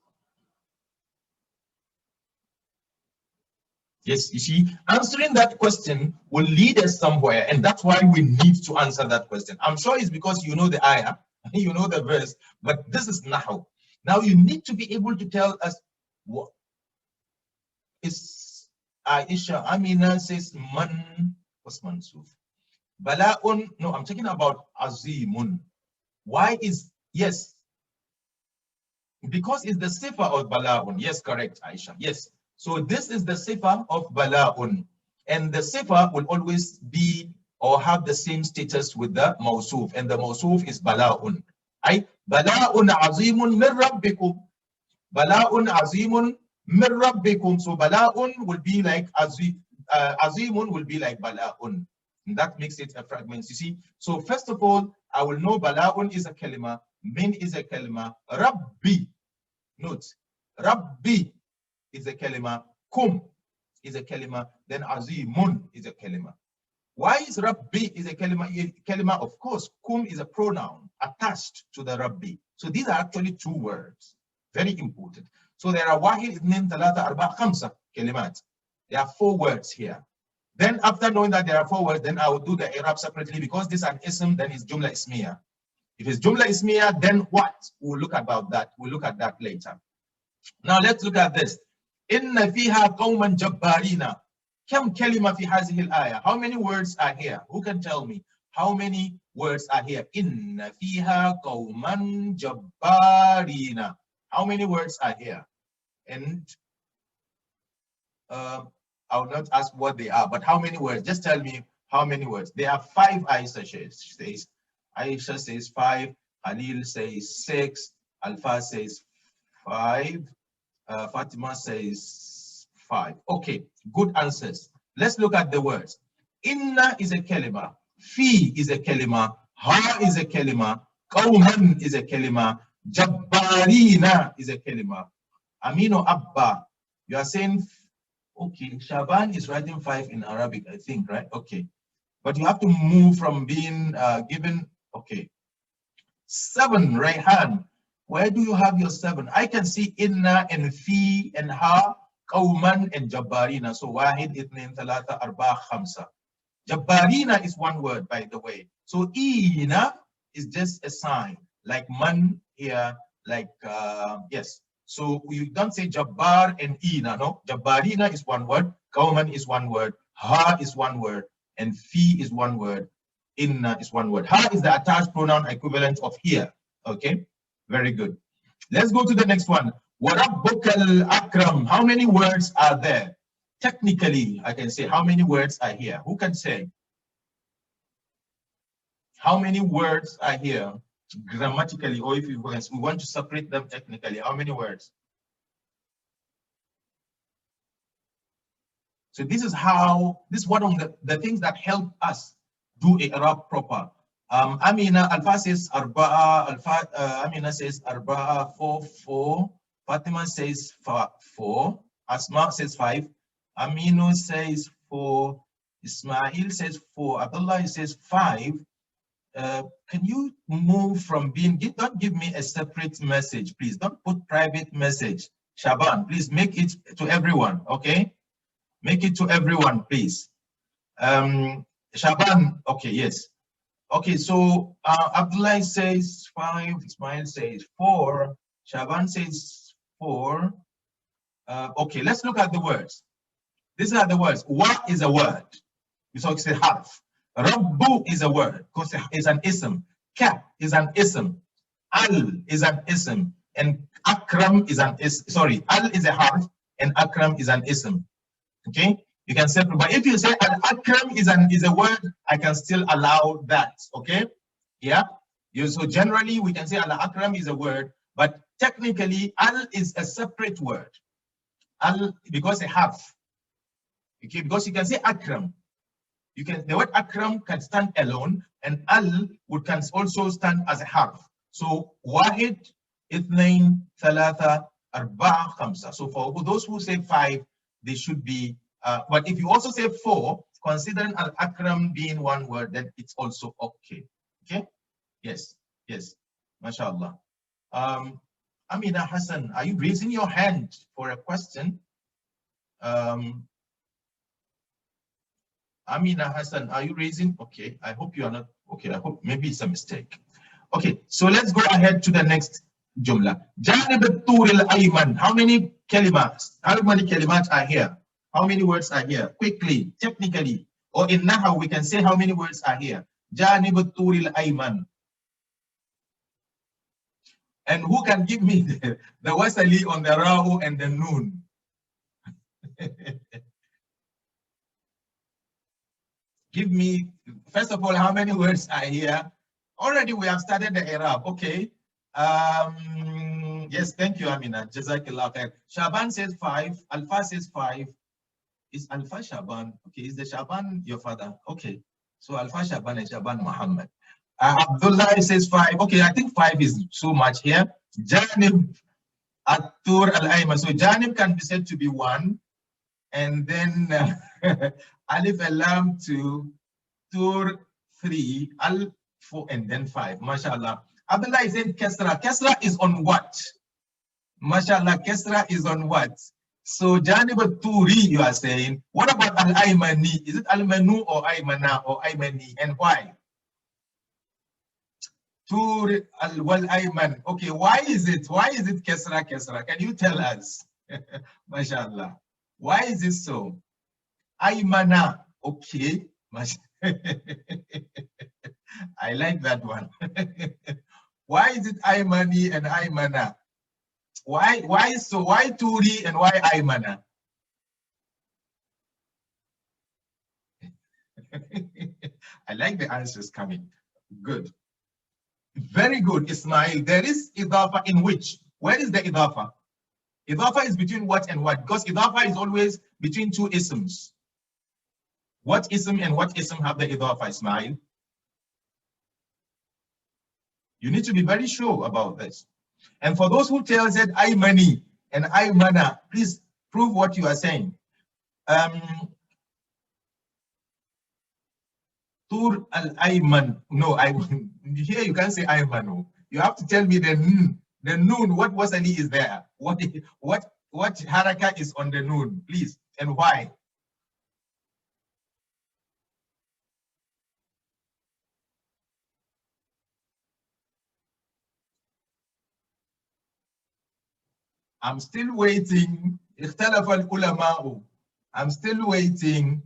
Yes, you see, answering that question will lead us somewhere, and that's why we need to answer that question. I'm sure it's because you know the ayah, you know the verse, but this is nahu. Now you need to be able to tell us what is Aisha. Amina says man was mansuf. Bala'un, no, I'm talking about azimun. Why is, yes, because it's the sifa of bala'un. Yes, correct, Aisha. Yes. So this is the sifa of bala'un. And the sifa will always be or have the same status with the mawsuf. And the mawsuf is bala'un. Ay, bala'un azimun min rabbikum. Bala'un azimun min rabbikum. So bala'un will be like azimun will be like bala'un. And that makes it a fragment, you see. So first of all, I will know bala'un is a kalima, min is a kalima, rabbi, note, rabbi is a kalima, kum is a kalima, then azimun is a kalima. Why is rabbi is a kalima? Of course, kum is a pronoun attached to the rabbi. So these are actually 2 words, very important. So there are wahid, ithnin, thalatha, arba, khamsa kalimat. There are 4 words here. Then after knowing that there are 4 words, then I will do the i'rab separately, because this is an ism, then it's jumlah ismiyyah. If it's jumlah ismiyyah, then what? We'll look about that. We'll look at that later. Now let's look at this. Inna fiha qawman jabbarina. Kam kalima fi hazihi al-ayah. How many words are here? Who can tell me? How many words are here? Inna fiha qawman jabbarina. How many words are here? And I will not ask what they are, but how many words? Just tell me how many words. There are 5, Aisha says. Aisha says 5, Halil says 6, Alfa says 5, Fatima says 5. Okay, good answers. Let's look at the words. Inna is a kalima, fi is a kalima, ha is a kalima, qawman is a kalima, jabbarina is a kalima. Amino Abba, you are saying, okay, Shaban is writing 5 in Arabic, I think, right? Okay. But you have to move from being given, okay. 7, Rayhan. Where do you have your 7? I can see inna and fi and ha, qawman and jabbarina. So wahid, ithnin, thalatha, arba, khamsa. Jabbarina is 1 word, by the way. So ina is just a sign, like man here, like, yes. So you don't say Jabbar and Ina, no? Jabbarina is 1 word, Qawman is 1 word, Ha is 1 word, and Fi is 1 word, Inna is 1 word. Ha is the attached pronoun equivalent of here, okay? Very good. Let's go to the next one. Warabbukal Akram. How many words are there? technically, I can say how many words are here. Who can say? How many words are here grammatically, or if we want to separate them technically, how many words? So this is one of the things that help us do Arab proper. Amina Alpha says Arba'a, Amina says Arba'a, 4. Fatima says 4. Asma says 5. Aminu says 4. Ismail says 4. Abdullah says 5. Can you move from don't give me a separate message, please. Don't put private message. Shaban, please make it to everyone, okay? Make it to everyone, please. Shaban, okay, yes. Okay, so Abdullah says 5, Ismail says 4, Shaban says 4. Okay, let's look at the words. These are the words. What is a word? So it's a harf. Rabbu is a word, because it's an ism. Ka is an ism. Al is an ism. And Akram is an ism. Sorry, Al is a harf, and Akram is an ism. Okay, you can separate. But if you say Al Akram is a word, I can still allow that. Okay, yeah. So generally we can say Al Akram is a word, but technically Al is a separate word. Al, because a half. Okay, because you can say Akram. The word Akram can stand alone, and Al can also stand as a half. So Wahid, Ithnain, Thalatha, Arba'a, Khamsa. So for those who say 5, they should be, but if you also say 4, considering Al-Akram being one word, then it's also okay. Okay? Yes, yes. MashaAllah. Amina Hassan, are you raising your hand for a question? Amina Hassan, are you raising? Okay, I hope you are not. Okay, I hope maybe it's a mistake. Okay, so let's go ahead to the next jumlah. Janib al-tur al-ayman. How many kalimat are here? How many words are here? Quickly, technically, or in Nahaw, we can say how many words are here. Janib al-tur al-ayman. And who can give me the wasali on the ra'u and the noon? Give me, first of all, how many words are here? Already we have started the Arab. Okay. Yes, thank you, Amina. Jazakillah khair. Shaban says 5. Alpha says 5. Is Alpha Shaban? Okay, is the Shaban your father? Okay. So Alpha Shaban and Shaban Muhammad. Abdullah says 5. Okay, I think 5 is so much here. Janib At-Tur Al-Ayman. So Janib can be said to be 1. And then Alif Alam 2, Tur 3, Al 4, and then 5. MashaAllah. Abdullah is saying Kesra. Kesra is on what? MashaAllah, Kesra is on what? So Janib Turi, you are saying. What about Al Aymani? Is it Al Manu or Aymana or Aymani? And why? Tur Al Wal Ayman. Okay, why is it Kesra? Can you tell us? MashaAllah. Why is it so? Aymana. Okay. I like that one. Why is it Aymani and Aymana? Why so? Why Turi and why Aymana? I like the answers coming. Good. Very good, Ismail. There is idafa in which? Where is the idafa? Idafa is between what and what? Because idafa is always between two isms. What ism and what ism have the idafa, Ismail? You need to be very sure about this. And for those who tell that Aymani and Aymana, please prove what you are saying. Tur al-Ayman. No, here you can't say Aymanu. You have to tell me the noon. What wasali is there? What haraka is on the noon, please, and why? I'm still waiting. اختلف العلماء. I'm still waiting.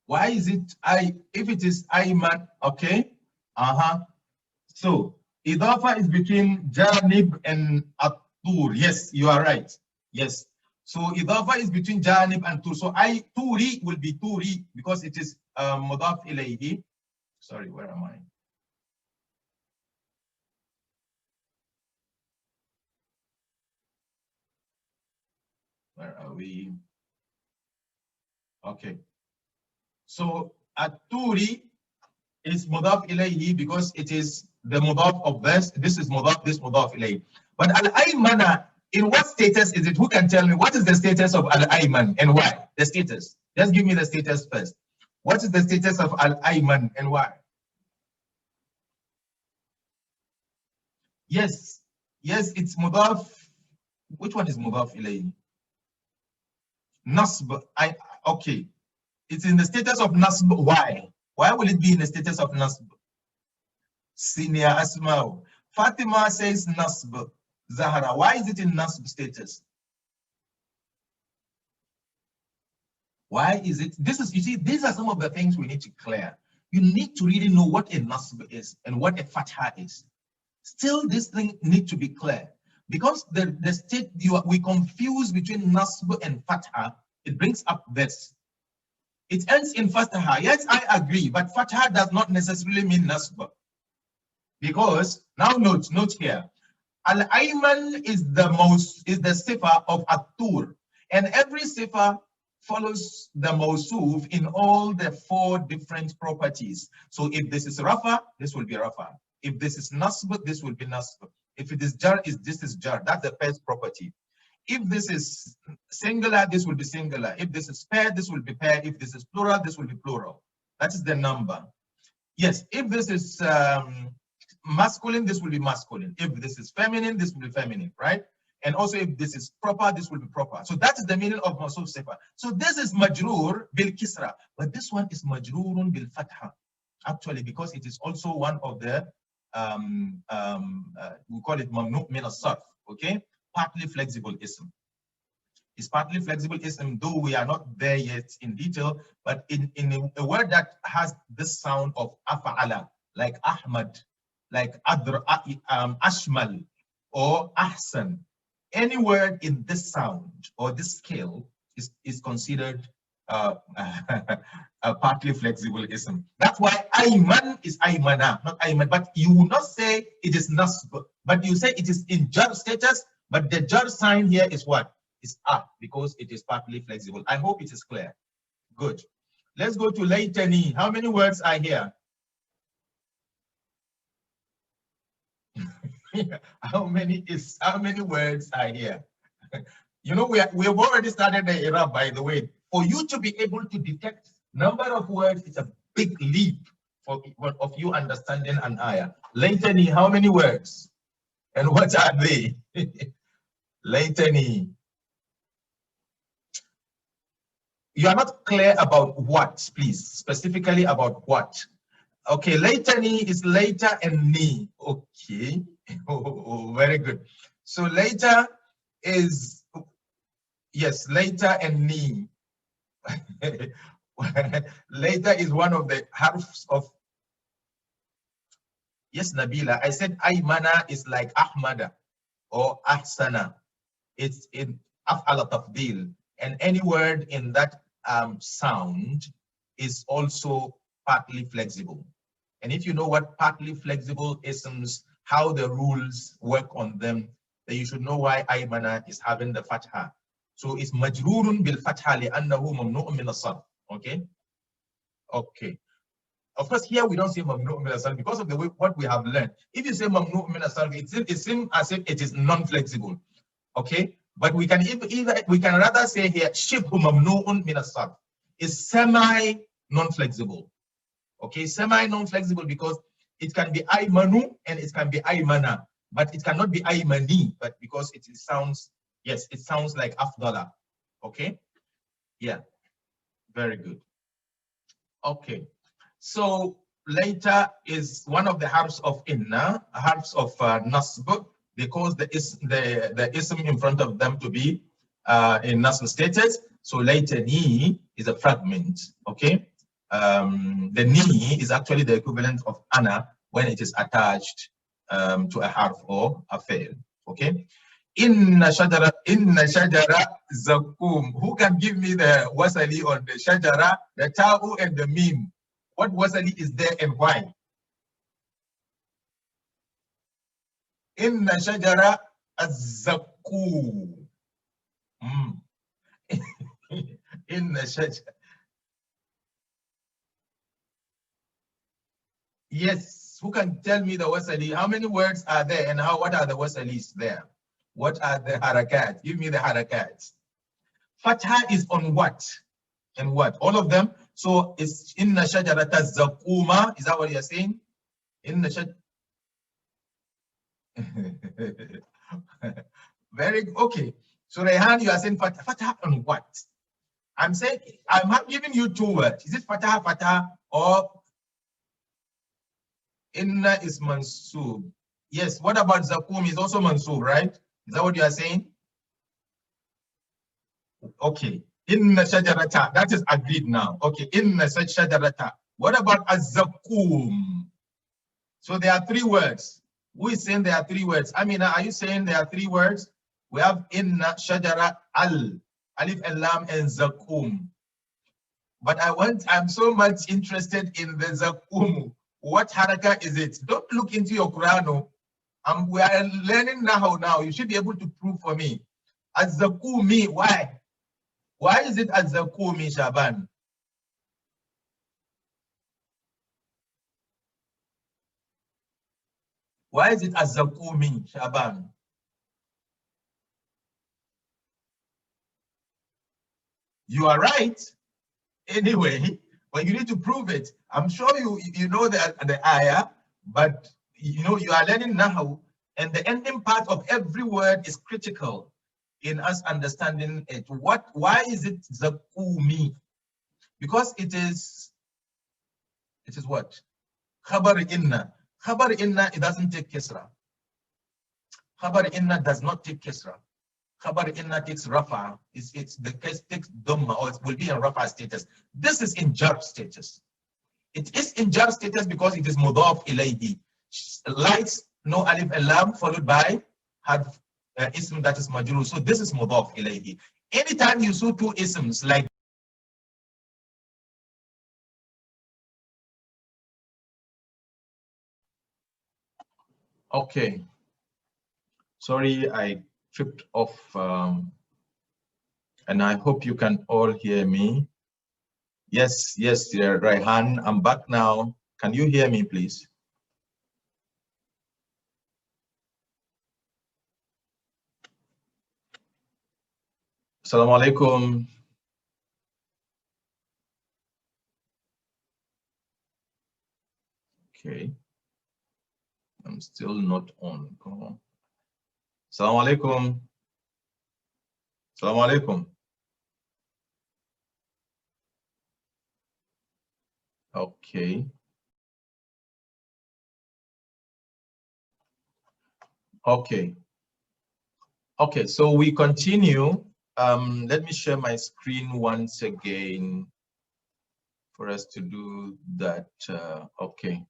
Why is it if it is Ayman, okay? So idafa is between Janib and At-Tur. Yes, you are right. Yes. So idafa is between janib and tur. So turi will be turi because it is mudaf ilayhi. Sorry, where am I? Where are we? Okay. So at-turi is mudaf ilayhi because it is the mudaf of this. This is mudaf, this mudaf ilayhi. But al-aymana, in what status is it? Who can tell me what is the status of al-ayman and why? The status. Just give me the status first. What is the status of al-ayman and why? Yes. Yes, it's mudaf. Which one is mudaf ilayhi? Nasb. Okay. It's in the status of nasb. Why? Why will it be in the status of nasb? Senior Asma. Fatima says nasb. Zahara. Why is it in nasb status? Why is it? This is, you see, these are some of the things we need to clear. You need to really know what a nasb is and what a fatha is. Still, this thing need to be clear because the state we confuse between nasb and fatha. It brings up this. It ends in fatha. Yes, I agree, but fatha does not necessarily mean nasb. Because now note here. Al-Ayman is the sifa of At-Tur. And every sifa follows the Mawsuf in all the 4 different properties. So if this is Rafa, this will be Rafa. If this is Nasb, this will be Nasb. If it is Jar, this is Jar. That's the first property. If this is singular, this will be singular. If this is pair, this will be pair. If this is plural, this will be plural. That is the number. Yes, if this is masculine, this will be masculine. If this is feminine, this will be feminine, right? And also if this is proper, this will be proper. So that is the meaning of Mawsuf Sifa. So this is majrur bil kisra, but this one is majrurun bil fatha, actually, because it is also one of the, we call it mamnu' min as-sarf, okay? Partly flexible ism. It's partly flexible ism, though we are not there yet in detail, but in a word that has this sound of afa'ala, like Ahmad, like Ashmal or Ahsan, any word in this sound or this scale is considered a partly flexible ism. That's why Ayman is Aymana, not Ayman, but you will not say it is Nasb, but you say it is in Jar status, but the Jar sign here is what? Is because it is partly flexible. I hope it is clear. Good. Let's go to Laytani. How many words are here? How many words are here? You know, we have already started the era, by the way. For you to be able to detect number of words, it's a big leap of you understanding an ayah. Laytani, how many words? And what are they? Laytani. You are not clear about what, please, specifically about what. Okay, laytani is later and ni. Okay, very good. So later is, yes, later and ni. Later is one of the harfs of, yes, Nabila, I said Aymana is like Ahmada or Ahsana. It's in af'ala tafdil, and any word in that sound is also partly flexible. And if you know what partly flexible isms, how the rules work on them, then you should know why Aymana is having the fatha. So it's majrurun bil fatha li'annahu mamnu'un min as-sarf. Okay? Okay. Of course, here we don't say mamnu'un min as-sarf because of the way what we have learned. If you say mamnu'un min as-sarf, it seems as if it is non-flexible. Okay? But we can we can rather say here shibhu mamnu'un min as-sarf is semi non-flexible. Okay, semi non-flexible because it can be aymanu and it can be aymana, but it cannot be aymani, but because it sounds, yes, it sounds like afdala. Okay, yeah, very good. Okay, so later is one of the harfs of inna, harfs of nasb, because the ism in front of them to be in nasb status. So later ni is a fragment. Okay. The ni is actually the equivalent of ana when it is attached to a harf or a fail. Okay. Inna shajara zakum. Who can give me the wasali on the shajara, the ta'u and the mim? What wasali is there and why? Inna shajara zakum. Inna shajara. Yes, who can tell me the wasali? How many words are there and what are the wasalis there? What are the harakat? Give me the harakat. Fatha is on what? And what? All of them? So it's inna shajarata zakuma. Is that what you're saying? Inna shaj. Very okay. So Rehan, you are saying fatha on what? I'm saying I'm giving you two words. Is it fatha or inna is mansub? Yes. What about zakum is also mansub, right? Is that what you are saying? Okay. Inna shajarata. That is agreed now. Okay. Inna shajarata. What about azakum? So there are three words. Who is saying there are three words? Amina, are you saying there are three words? We have inna, shajara, alif and lam, and zakum. But I'm so much interested in the zakum. What haraka is it? Don't look into your Quran. We are learning now. You should be able to prove for me. Az-zakumi, why? Why is it az-zakumi, Shaban? Why is it az-zakumi, Shaban? You are right. Anyway, but you need to prove it. I'm sure you know the ayah, but you are learning now, and the ending part of every word is critical in us understanding it. Why is it zakumi? Because it is what? Khabar inna. Khabar inna, it doesn't take kisra. Khabar inna does not take kisra. Khabar inna takes rafa. It's the case takes dhamma, or it will be in rafa status. This is in jar status. It is in jar status because it is mudaf ilayhi. Lights, no alif and lam, followed by had ism that is majrur. So this is mudaf ilayhi. Anytime you see two isms like okay. Sorry, I tripped off, and I hope you can all hear me. Yes, Raihan, I'm back now. Can you hear me, please? Assalamu alaikum. Okay. I'm still not on. Come on. Assalamu alaikum. Assalamu alaikum. Okay. Okay. Okay, so we continue. Let me share my screen once again for us to do that. Okay.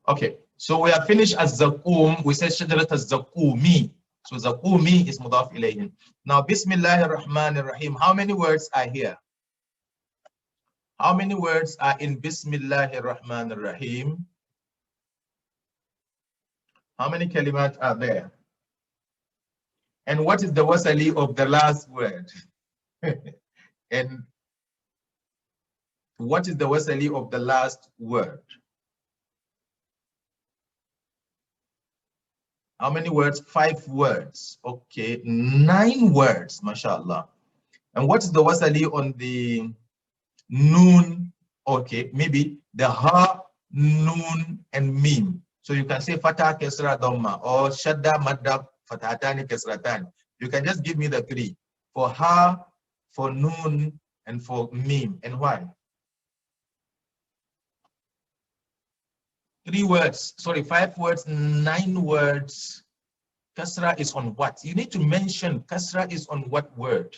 Okay, so we are finished as zakum. We said shajarat as zakumi. So zakumi is mudaf ilayhim. Now, Bismillahir Rahmanir Rahim. How many words are here? How many words are in Bismillahir Rahmanir Rahim? How many kalimat are there? And what is the wasali of the last word? And what is the wasali of the last word? How many words? 5 words. Okay, 9 words, mashallah. And what is the wasali on the noon? Okay, maybe the ha, noon, and mim. So you can say fatah, kesra, dhamma, or shadda, madda, fathatani, kesratani. You can just give me the 3 for ha, for noon, and for mim. And why? 3 words, sorry, 5 words, 9 words. Kasra is on what? You need to mention kasra is on what word?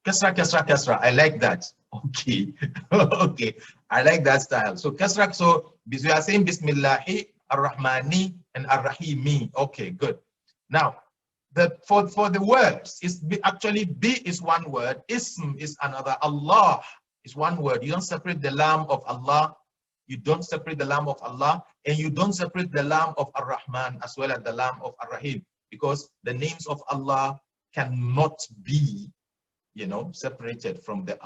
Kasra, kasra, kasra. I like that. Okay. Okay. I like that style. So kasra, so we are saying Bismillahi, Ar-Rahmani, and Ar-Rahimi. Okay, good. Now, for the words, actually B is one word, Ism is another, Allah is one word. You don't separate the lam of Allah, you don't separate the lam of Allah, and you don't separate the lam of Ar-Rahman as well as the lam of Ar-Rahim, because the names of Allah cannot be, you know, separated from the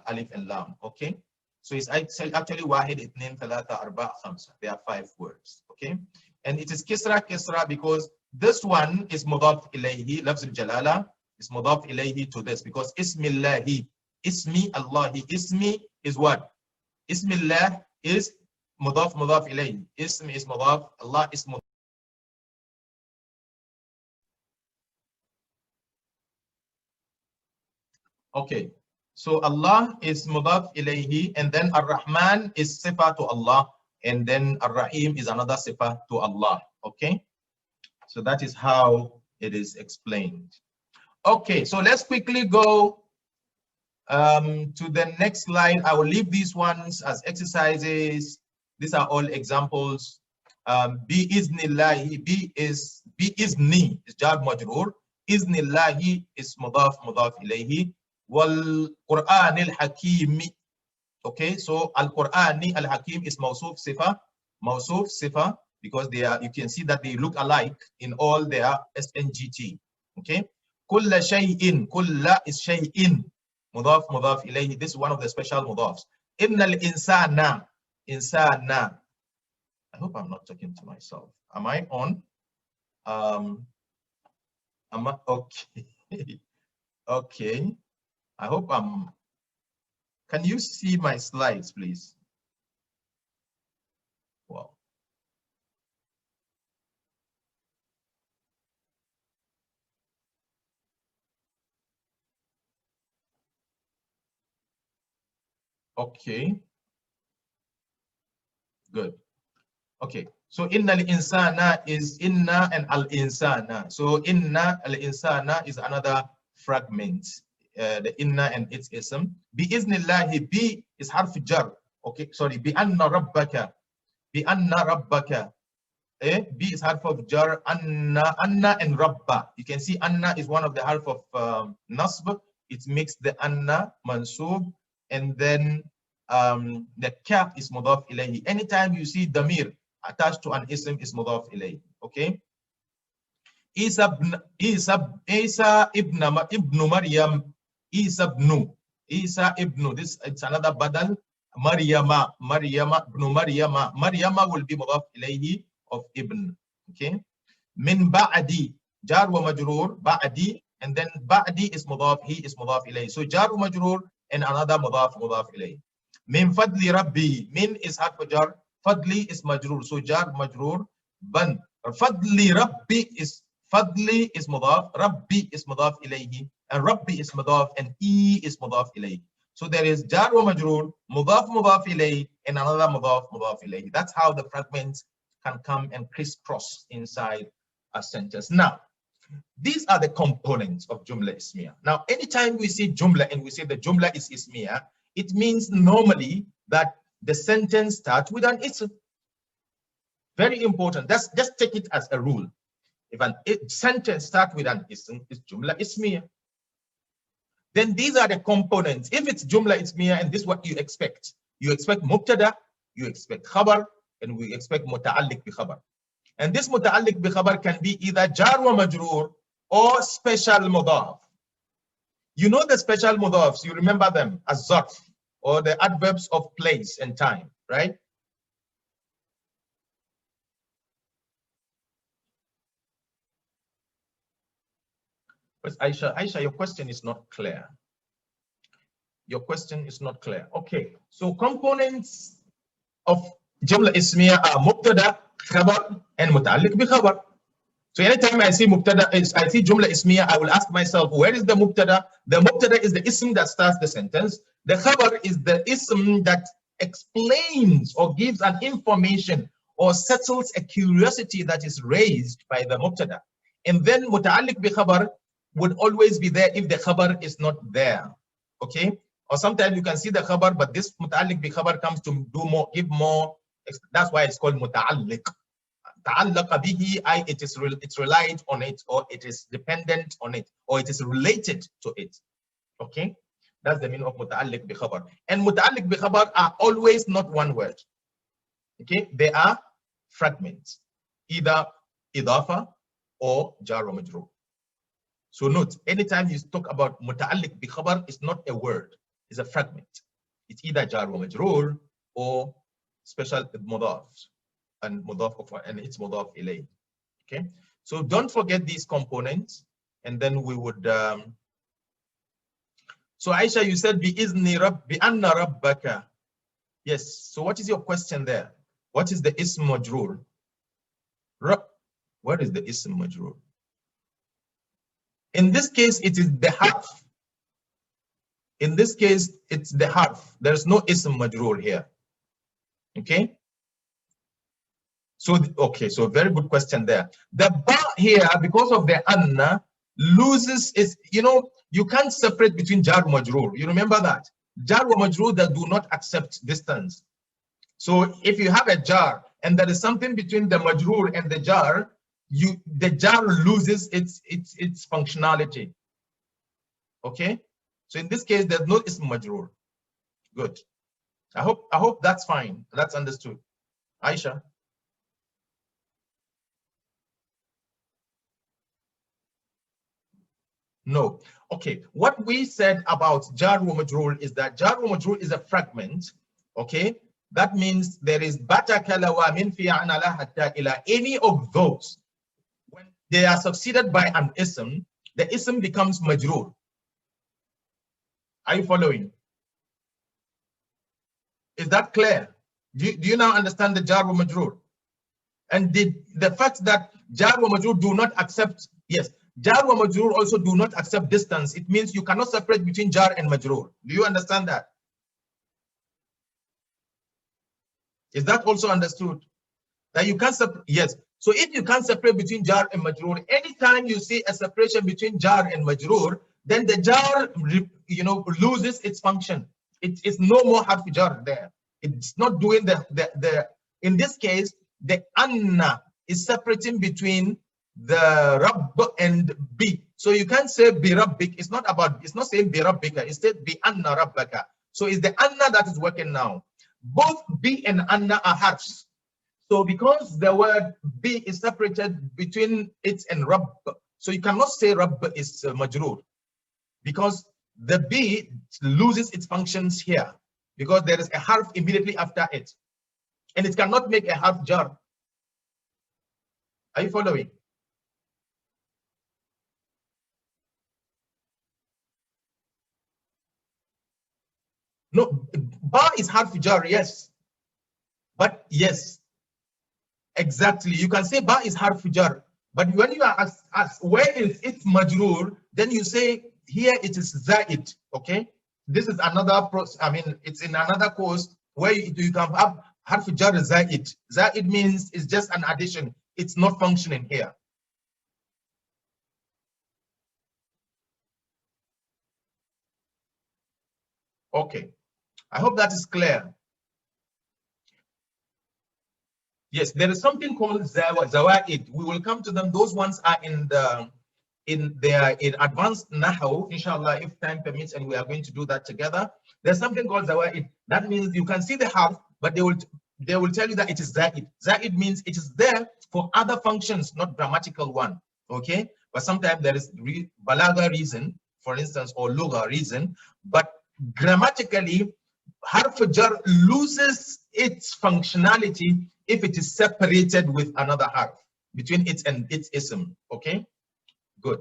alif and lam. Okay, so it's actually wahid, ithnain, thalatha, arba, khamsa. There are 5 words. Okay, and it is kisra kisra because this one is mudaf ilayhi, lafz al-jalala is mudaf ilayhi to this, because ismillahi, ismi Allahi, ismi is what? Ismillah is mudaf ilayhi, ism is mudaf, Allah is mudaf. Okay, so Allah is mudaf ilayhi, and then Ar-Rahman is sifa to Allah, and then Ar-Rahim is another sifa to Allah. Okay, so that is how it is explained. Okay, so let's quickly go to the next slide. I will leave these ones as exercises. These are all examples. Bi iznillahi, bi izni is jar majroor. Iznillahi is mudaf ilayhi. Wal Quran al Hakim. Okay, so Al Qurani Al Hakim is mawsuf sifa, because they are, you can see that they look alike in all their SNGT. Okay, kulla shay'in, kulla is shay'in, mudaf ilayhi. This is one of the special mudafs. Innal insana, insana. I hope I'm not talking to myself. Am I on? Am I okay? Okay. I hope I'm. Can you see my slides, please? Wow. Okay. Good. Okay. So inna al-insana is inna and al-insana. So inna al-insana is another fragment. The inna and its ism. Bi iznillahi, bi is harf jar. Okay, sorry. Bi anna rabbaka. Bi anna rabbaka. B is harf of jar. Anna and rabba. You can see anna is one of the harf of nasb. It makes the anna mansub, and then the kaf is mudaf ilayhi. Anytime you see damir attached to an ism is mudaf ilayhi. Okay. Isa ibn Maryam. Isa ibn. This, it's another badal. Maryama ibn Maryama will be mudaf ilayhi of ibn. Okay. Min ba'di, jar wa majroor, ba'di, and then ba'di is mudaf, he is mudaf ilayhi. So jar wa majroor and another mudaf ilayhi. Min fadli rabbi, min is harf jar, fadli is majroor, so jar majroor. Ban fadli rabbi is mudaf, rabbi is mudaf ilayhi, and rabbi is mudaf, and e is mudaf ilayhi. So there is jar wa majroor, mudaf ilayhi, and another mudaf ilayhi. That's how the fragments can come and crisscross inside a sentence. Now, these are the components of jumlah ismiyyah. Now, anytime we say jumlah and we say the jumlah is ismiyyah, it means normally that the sentence starts with an ism. Very important. Just take it as a rule. If a sentence starts with an ism, it's jumlah ismiyyah. Then these are the components. If it's jumlah ismiyyah, and this is what you expect. You expect mubtada, you expect khabar, and we expect muta'alliq bi khabar. And this muta'alliq bi khabar can be either jar wa majroor or special mudaf. You know the special mudafs, you remember them as zarf, or the adverbs of place and time, right? But Aisha, your question is not clear. Your question is not clear. Okay, so components of jumla ismiya are mubtada, khabar, and muta'alliq bi khabar. So anytime I see mubtada, I see jumla ismiya, I will ask myself, where is the mubtada? The mubtada is the ism that starts the sentence. The khabar is the ism that explains or gives an information or settles a curiosity that is raised by the mubtada. And then muta'alliq bi khabar, would always be there if the khabar is not there. Okay? Or sometimes you can see the khabar, but this muta'alliq bi khabar comes to do more, give more. That's why it's called muta'alliq. Ta'allaqa bihi, it's relied on it, or it is dependent on it, or it is related to it. Okay? That's the meaning of muta'alliq bi khabar. And muta'alliq bi khabar are always not one word. Okay? They are fragments, either idafa or jar wa majroor. So note, anytime you talk about muta'alliq bi khabar, it's not a word, it's a fragment. It's either jar wa majroor or special mudaf and it's mudaf ilayh. Okay, so don't forget these components, and then we would so Aisha, you said bi izni rabbi anna rabbaka. Yes, so what is your question there? What is the ism majroor? What is the ism majroor? In this case, it is the harf. In this case, it's the harf. There's no ism majroor here. Okay. So, okay, so very good question there. The ba here, because of the anna, loses its, you can't separate between jar majroor. You remember that? Jar majroor that do not accept distance. So if you have a jar and there is something between the majroor and the jar, the jar loses its functionality. Okay, so in this case there's no ism majroor. Good. I hope that's fine. That's understood. Aisha. No. Okay. What we said about jar wa majroor is that jar wa majroor is a fragment. Okay. That means there is batakala wa min fi anala hatta ila, any of those. When they are succeeded by an ism, the ism becomes majroor. Are you following? Is that clear? Do you now understand the jar wa majroor? And the fact that jar wa majroor do not accept, yes, jar wa majroor also do not accept distance. It means you cannot separate between jar and majroor. Do you understand that? Is that also understood? That you can't separate, yes. So if you can't separate between jar and majroor, anytime you see a separation between jar and majroor, then the jar, loses its function. It's no more harf jar there. It's not doing the in this case, the anna is separating between the rabb and bi. So you can't say bi rabbik. It's not saying bi rabbika. It's said bi anna rabbaka. So it's the anna that is working now. Both bi and anna are harfs. So because the word bi is separated between it and rabb, so you cannot say rabb is majroor, because the bi loses its functions here, because there is a harf immediately after it, and it cannot make a harf jar. Are you following? No, ba is harf jar, yes. But yes, exactly. You can say ba is harf jar, but when you are asked where is its majroor, then you say here it is zaid. Okay, this is another process. I mean, it's in another course where you can have harf jar zaid. Zaid means it's just an addition. It's not functioning here. Okay, I hope that is clear. Yes, there is something called zawaid. We will come to them. Those ones are in advanced nahu, inshallah, if time permits, and we are going to do that together. There's something called zawaid. That means you can see the harf, but they will tell you that it is zaid. Zaid means it is there for other functions, not grammatical one. Okay, but sometimes there is balagha reason, for instance, or lugha reason, but grammatically, harf jar loses its functionality if it is separated with another harf between it and its ism. Okay, good,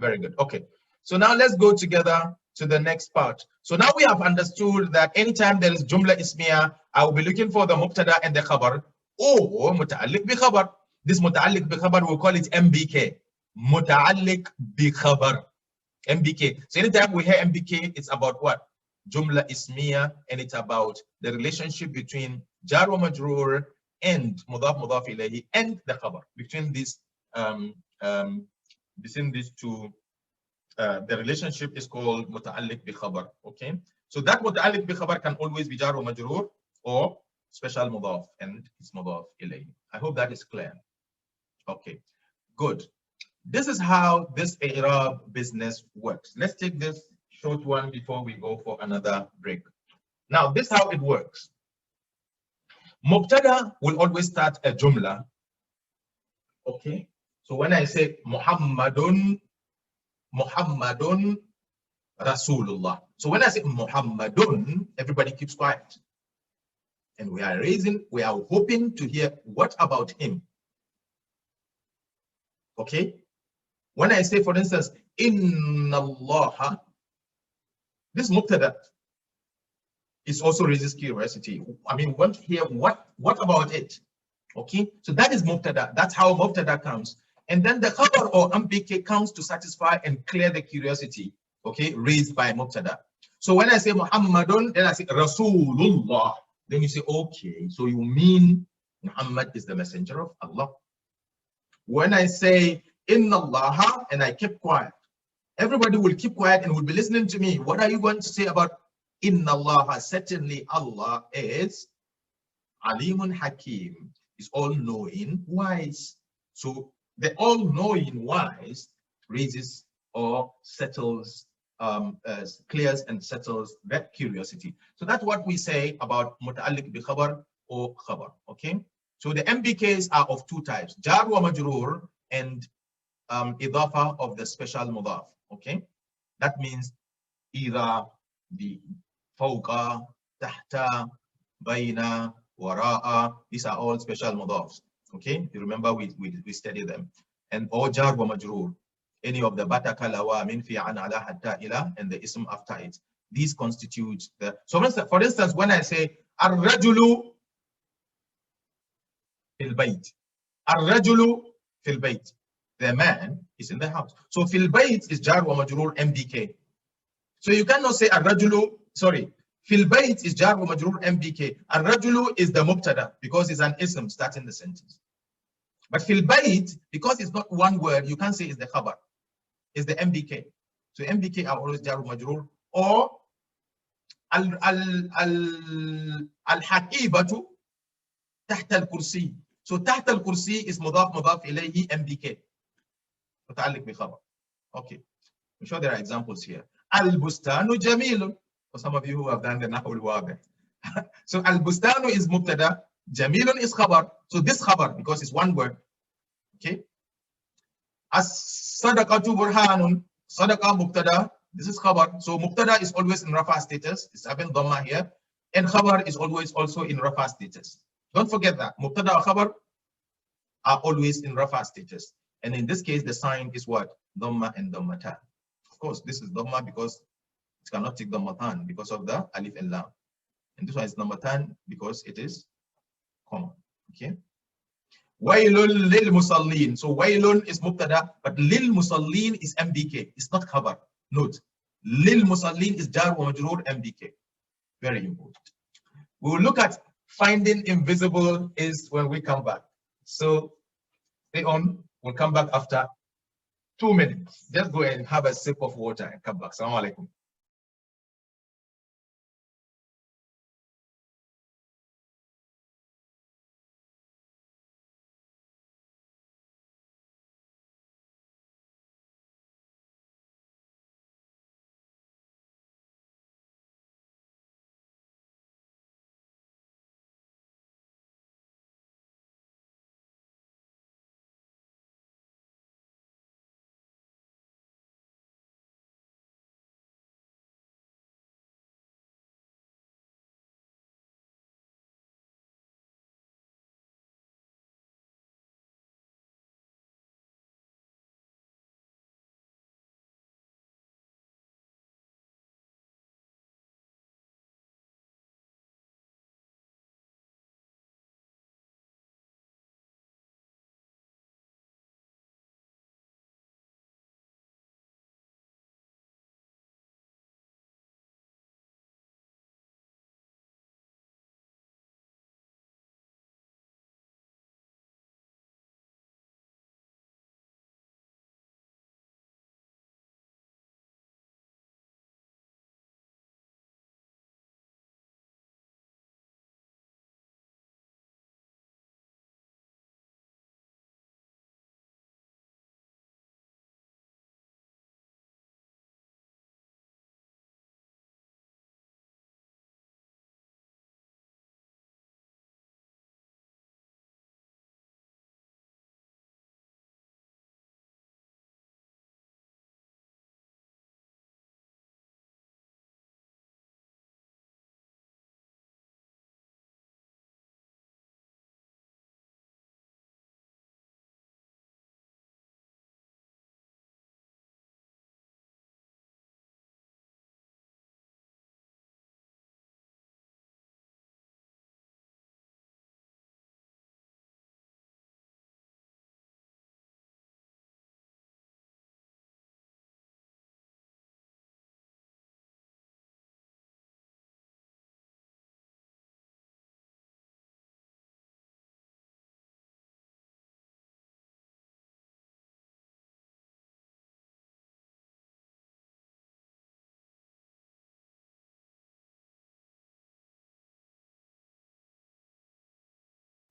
very good. Okay, so now let's go together to the next part. So now we have understood that anytime there is jumla ismiyyah, I will be looking for the mubtada and the khabar, or muta'alliq bi khabar. This muta'alliq bi khabar, we'll call it MBK, muta'alliq bi khabar, MBK. So anytime we hear MBK, it's about what? Jumla ismiya, and it's about the relationship between jar wa majroor and mudaf mudaf ilayhi and the khabar, between these two the relationship is called muta'alliq bi khabar. Okay, so that muta'alliq bi khabar can always be jar wa majrur or special mudaf, and it's mudaf ilayhi. I hope that is clear. Okay, good. This is how this i'rab business works. Let's take this short one before we go for another break. Now, this is how it works. Mubtada will always start a jumlah. Okay, so when I say Muhammadun Rasulullah, so when I say Muhammadun, everybody keeps quiet, and we are hoping to hear what about him. Okay, when I say, for instance, Inna Allah, this mubtada is also raises curiosity. I mean, we want to hear what about it. Okay, so that is mubtada. That's how mubtada comes. And then the khabar or MPK comes to satisfy and clear the curiosity, okay, raised by mubtada. So when I say Muhammadun, then I say Rasulullah. Then you say, okay, so you mean Muhammad is the messenger of Allah. When I say Inna Allah and I keep quiet, everybody will keep quiet and will be listening to me. What are you going to say about Inna Allah? Certainly Allah is Alimun Hakim, is all-knowing, wise. So the all-knowing wise raises or settles, clears and settles that curiosity. So that's what we say about muta'alliq bi khabar or khabar. Okay, so the MBKs are of two types: jar wa majrur and idafa of the special mudaf. Okay, that means either the fawqa, tahta, bayna, wara'a. These are all special mudafs. Okay, you remember we studied them. And or jar wa majrur, any of the batakala wa min fi an ala hatta ila and the ism after it. These constitute the. So for instance, when I say ar-rajulu fil bayt, ar-rajulu fil bayt, the man is in the house. So fil bayt is jar wa majrur MBK. So you cannot say ar-rajulu, sorry, fil bayt is jar wa majrur MBK. Ar-rajulu is the mubtada because it's an ism starting the sentence. But fil bayt, because it's not one word, you can't say it's the khabar. It's the MBK. So MBK are always jar wa majrur. Or al-haqibatu tahta al-kursi. So tahta al-kursi is mudaf ilayhi MBK. متعلق بخبر. Okay. I'm sure there are examples here. Al-bustanu jamilun. For some of you who have done the nahul wadih. So al-bustanu is mubtada, jamilun is khabar. So this khabar, because it's one word. Okay. As-sadaqatu burhanun. Sadaqa mubtada. This is khabar. So mubtada is always in rafa status. It's having dhamma here. And khabar is always also in rafa status. Don't forget that. Mubtada and khabar are always in rafa status. And in this case, the sign is what? Dhamma and dhammatan. Of course, this is dhamma because it cannot take dhammatan because of the alif and lam. And this one is dhammatan because it is common. Okay. Wailun lil musallin. So wailun is mubtada, but lil musallin is MBK. It's not khabar. Note, lil musallin is jar wa majrur MBK. Very important. We will look at finding invisible is when we come back. So stay on. We'll come back after 2 minutes. Just go and have a sip of water and come back. Assalamu alaikum.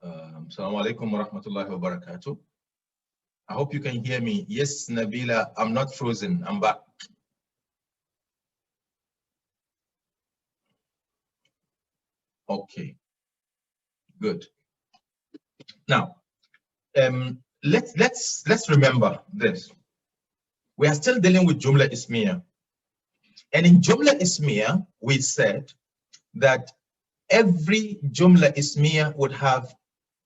Assalamu alaikum wa rahmatullahi wa barakatuh. I hope you can hear me. Yes, Nabila, I'm not frozen. I'm back. Okay, good. Now, let's remember this. We are still dealing with jumlah ismiyyah, and in jumlah ismiyyah, we said that every jumlah ismiyyah would have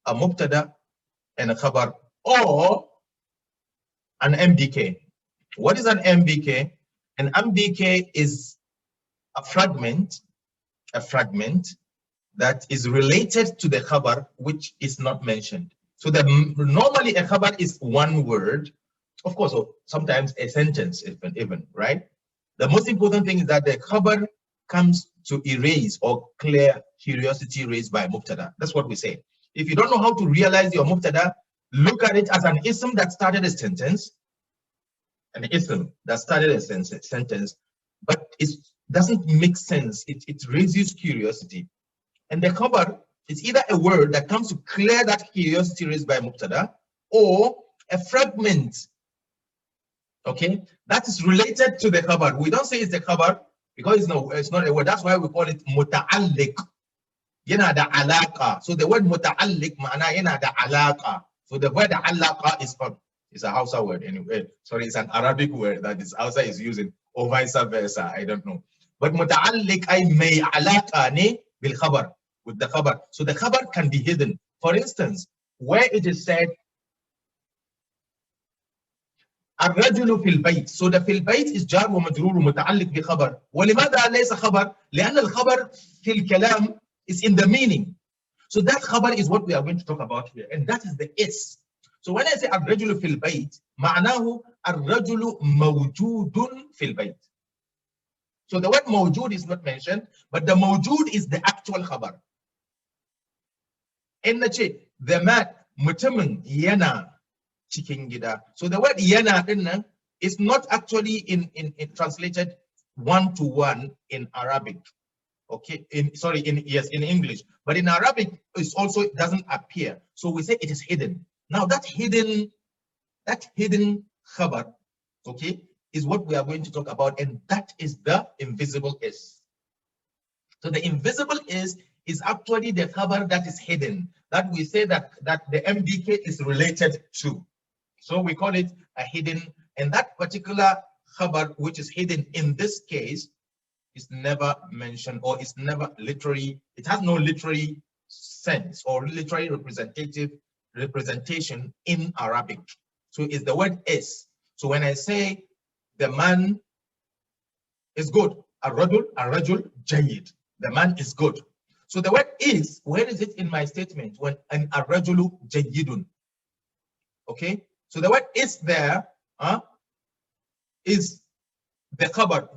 a mubtada and a khabar or an MBK. What is an MBK? An MBK is a fragment that is related to the khabar which is not mentioned. So normally a khabar is one word, of course, or sometimes a sentence even, right? The most important thing is that the khabar comes to erase or clear curiosity raised by mubtada. That's what we say. If you don't know how to realize your mubtada, look at it as an ism that started a sentence, but it doesn't make sense. It raises curiosity. And the khabar is either a word that comes to clear that curiosity raised by mubtada or a fragment, okay, that is related to the khabar. We don't say it's the khabar because it's not a word. That's why we call it muta'alliq. Yana da alaqa. So the word muta'alliq ma'ana yana da alaqa. So the word alaqa is a Hausa word anyway. Sorry, it's an Arabic word that is Hausa is using or vice versa. I don't know. But muta'alliq ay may alaqa ne bil khabar, with the khabar. So the khabar can be hidden. For instance, where it is said الرجل في البيت. So the في البيت is جار ومجرور متعلق بخبر. ولماذا ليس خبر؟ لأن الخبر في الكلام is in the meaning. So that khabar is what we are going to talk about here, and that is the is. So when I say الرجل في البيت معناه الرجل موجود في البيت. So the word موجود is not mentioned, but the موجود is the actual khabar. In the man mutumin yana cikin gida. So the word yana din is not actually in translated one to one in Arabic. Okay, in English, but in Arabic it also doesn't appear. So we say it is hidden. Now that hidden khabar, okay, is what we are going to talk about, and that is the invisible is. So the invisible is actually the khabar that is hidden, that we say that the MBK is related to. So we call it a hidden, and that particular khabar which is hidden in this case is never mentioned, or it's never literary, it has no literary sense or literary representation in Arabic. So it's the word is. So when I say the man is good, ar-rajul jayyid, the man is good. So the word is, where is it in my statement? When an ar-rajulu jayyidun. Okay, so the word is there is the khabar.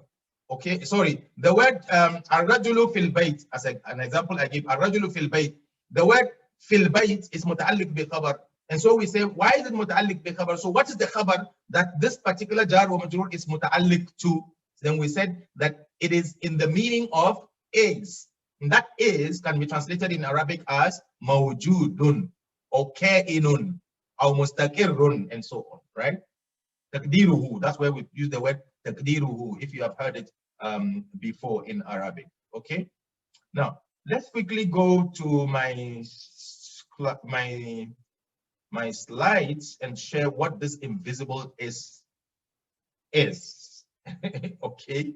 Okay, sorry, the word ar-rajulu fil bayt, as an example I give, ar-rajulu fil bayt, the word fil bayt is muta'alliq bi khabar. And so we say, why is it muta'alliq bi khabar? So what is the khabar that this particular jar wa majrur is muta'alliq to? Then we said that it is in the meaning of is. And that is can be translated in Arabic as mawjudun or ka'inun or mustaqirrun and so on, right? Taqdiruhu, that's where we use the word taqdiruhu, if you have heard it before in Arabic. Okay, now let's quickly go to my slides and share what this invisible is. Okay,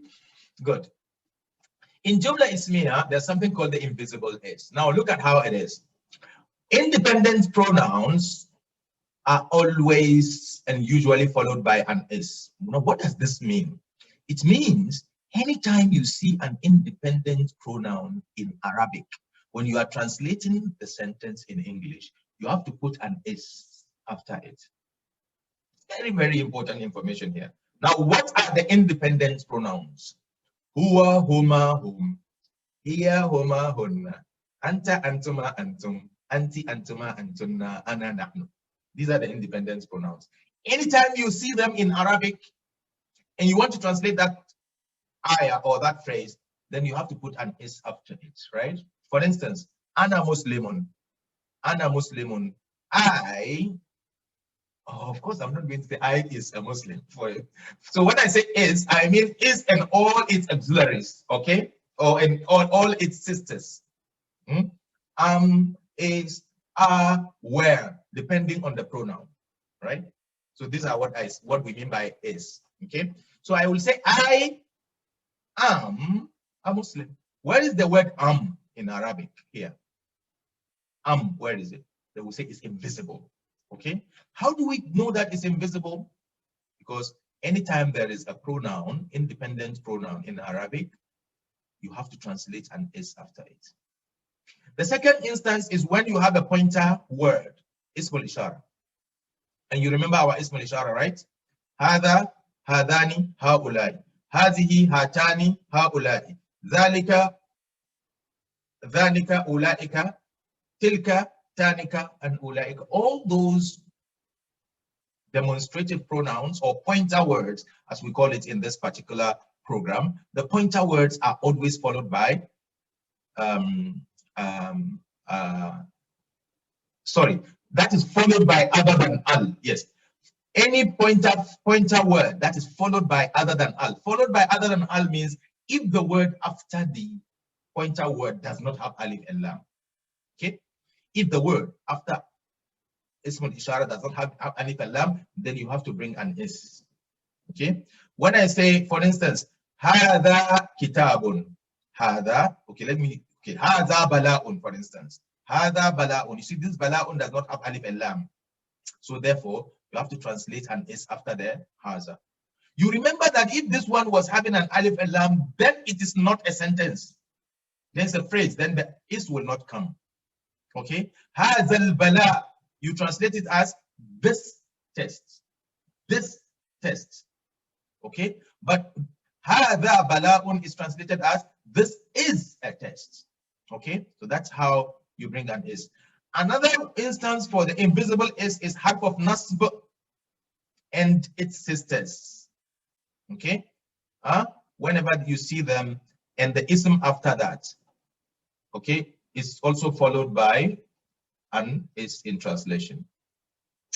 good. In jumlah ismiyyah, there's something called the invisible is. Now look at how it is. Independent pronouns are always and usually followed by an is. Now, what does this mean? It means anytime you see an independent pronoun in Arabic, when you are translating the sentence in English, you have to put an is after it. Very, very important information here. Now, what are the independent pronouns? Huwa, huma, hum. Hiya, huma, hunna. Anta, antuma, antum. Anti, antuma, antunna. Ana, nahnu. These are the independent pronouns. Anytime you see them in Arabic and you want to translate that ayah or that phrase, then you have to put an is after it, right? For instance, ana muslimun. Ana Muslimun. I, oh, of course, I'm not going to say I is a Muslim for it. So when I say is, I mean is and all its auxiliaries, okay? Or in all its sisters. Is, are, where, depending on the pronoun, right? So these are what we mean by is, okay? So I will say I am a Muslim. Where is the word in Arabic here? Where is it? They will say it's invisible, okay? How do we know that it's invisible? Because anytime there is a pronoun, independent pronoun in Arabic, you have to translate an is after it. The second instance is when you have a pointer word, ismul ishara. And you remember our ismul ishara, right? Hada, hadani, haulai. Hazihi, hatani, haulai. Dhalika, dhanika, ulaika. Tilka, tanika, and ulaika. All those demonstrative pronouns or pointer words, as we call it in this particular program, the pointer words are always followed by sorry, that is followed by other than al. Yes, any pointer word that is followed by other than al. Followed by other than al means if the word after the pointer word does not have alif and lam. Okay, if the word after ismul ishara does not have alif and lam, then you have to bring an is. Okay, when I say, for instance, hadha kitabun, hadha, okay, hadha bala'un, for instance, hadha bala'un. You see, this bala'un does not have alif and lam, so therefore you have to translate an is after the hadha. You remember that if this one was having an alif and lam, then it is not a sentence. There's a phrase, then the is will not come. Okay, hadha bala, you translate it as this test, this test. Okay, but hadha bala'un is translated as this is a test. Okay, so that's how you bring an is. Another instance for the invisible is harf of nasb and its sisters. Okay, whenever you see them and the ism after that, okay, is also followed by an is in translation.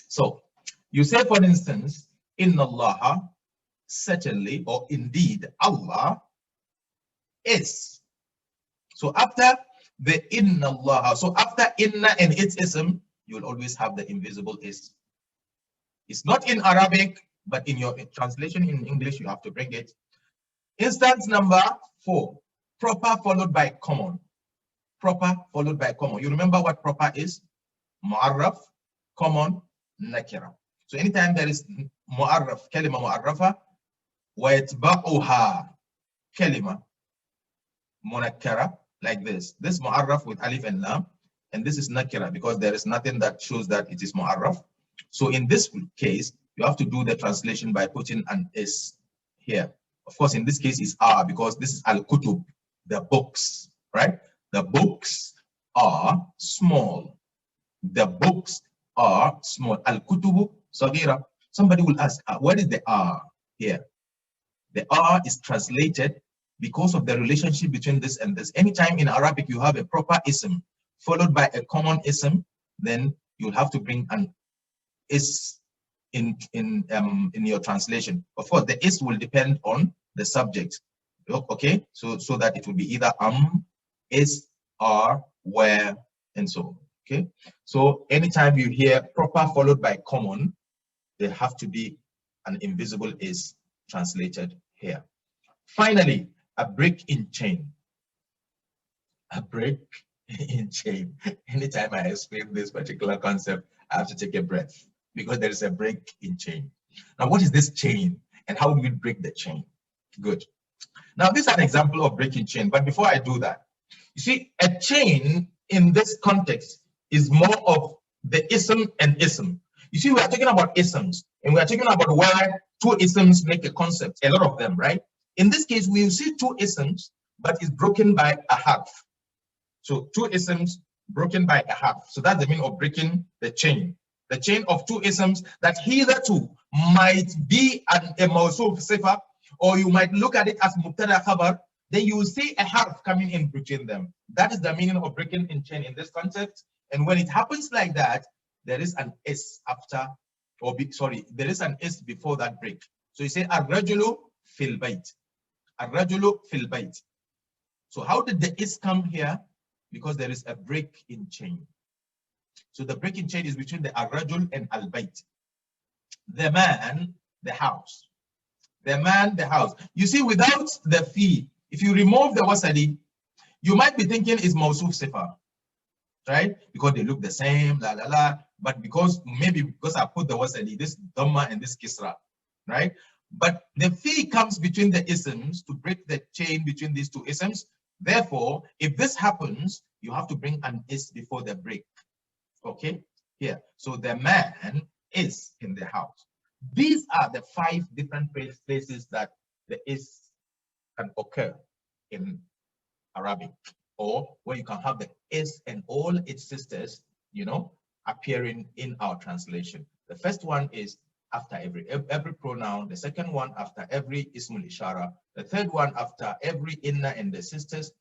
So you say, for instance, inna Allah, certainly or indeed Allah is. So after the inna Allah, so after inna and its ism, you will always have the invisible is. It's not in Arabic, but in your translation in English, you have to bring it. Instance number 4, proper followed by common. Proper followed by common. You remember what proper is? Mu'arraf, common, nakira. So anytime there is mu'arraf, kalima mu'arrafa, وَيَتْبَعُهَا kalima munakkara, like this. This mu'arraf with alif and lam, and this is nakira because there is nothing that shows that it is mu'arraf. So in this case, you have to do the translation by putting an is here. Of course, in this case, it's are because this is al-kutub, the books, right? The books are small. The books are small. Al-kutubu sagira. Somebody will ask, what is the are here? The R is translated because of the relationship between this and this. Anytime in Arabic you have a proper ism followed by a common ism, then you'll have to bring an is in your translation. Of course, the is will depend on the subject. Okay, so that it will be either is, are, where, and so on. Okay, so anytime you hear proper followed by common, there have to be an invisible is translated here. Finally, a break in chain. A break in chain. Anytime I explain this particular concept, I have to take a breath because there is a break in chain. Now, what is this chain and how do we break the chain? Good. Now, this is an example of breaking chain, but before I do that, you see, a chain in this context is more of the ism and ism. You see, we are talking about isms, and we are talking about where two isms make a concept, a lot of them, right? In this case, we will see two isms, but it's broken by a half. So two isms broken by a half. So that's the meaning of breaking the chain. The chain of two isms that hitherto might be a mawsuf sifa, or you might look at it as mubtada khabar, then you will see a harf coming in between them. That is the meaning of breaking in chain in this concept. And when it happens like that, there is an S after, or there is an S before that break. So you say ar-rajulu fil bayt. Ar-rajulu fil bayt. So how did the S come here? Because there is a break in chain. So the break in chain is between the ar-rajul and al-bayt. The man, the house. The man, the house. You see, without the fee, if you remove the wasali, you might be thinking it's mawsuf sifa, right? Because they look the same, la la la. But maybe because I put the wasali, this dhamma and this kisra, right? But the fee comes between the isms to break the chain between these two isms. Therefore, if this happens, you have to bring an is before the break. Okay, here. So the man is in the house. These are the 5 different places that the is can occur in Arabic, or where you can have the is and all its sisters, appearing in our translation. The first one is after every pronoun. The second one after every ismul ishara. The third one after every inna and the sisters,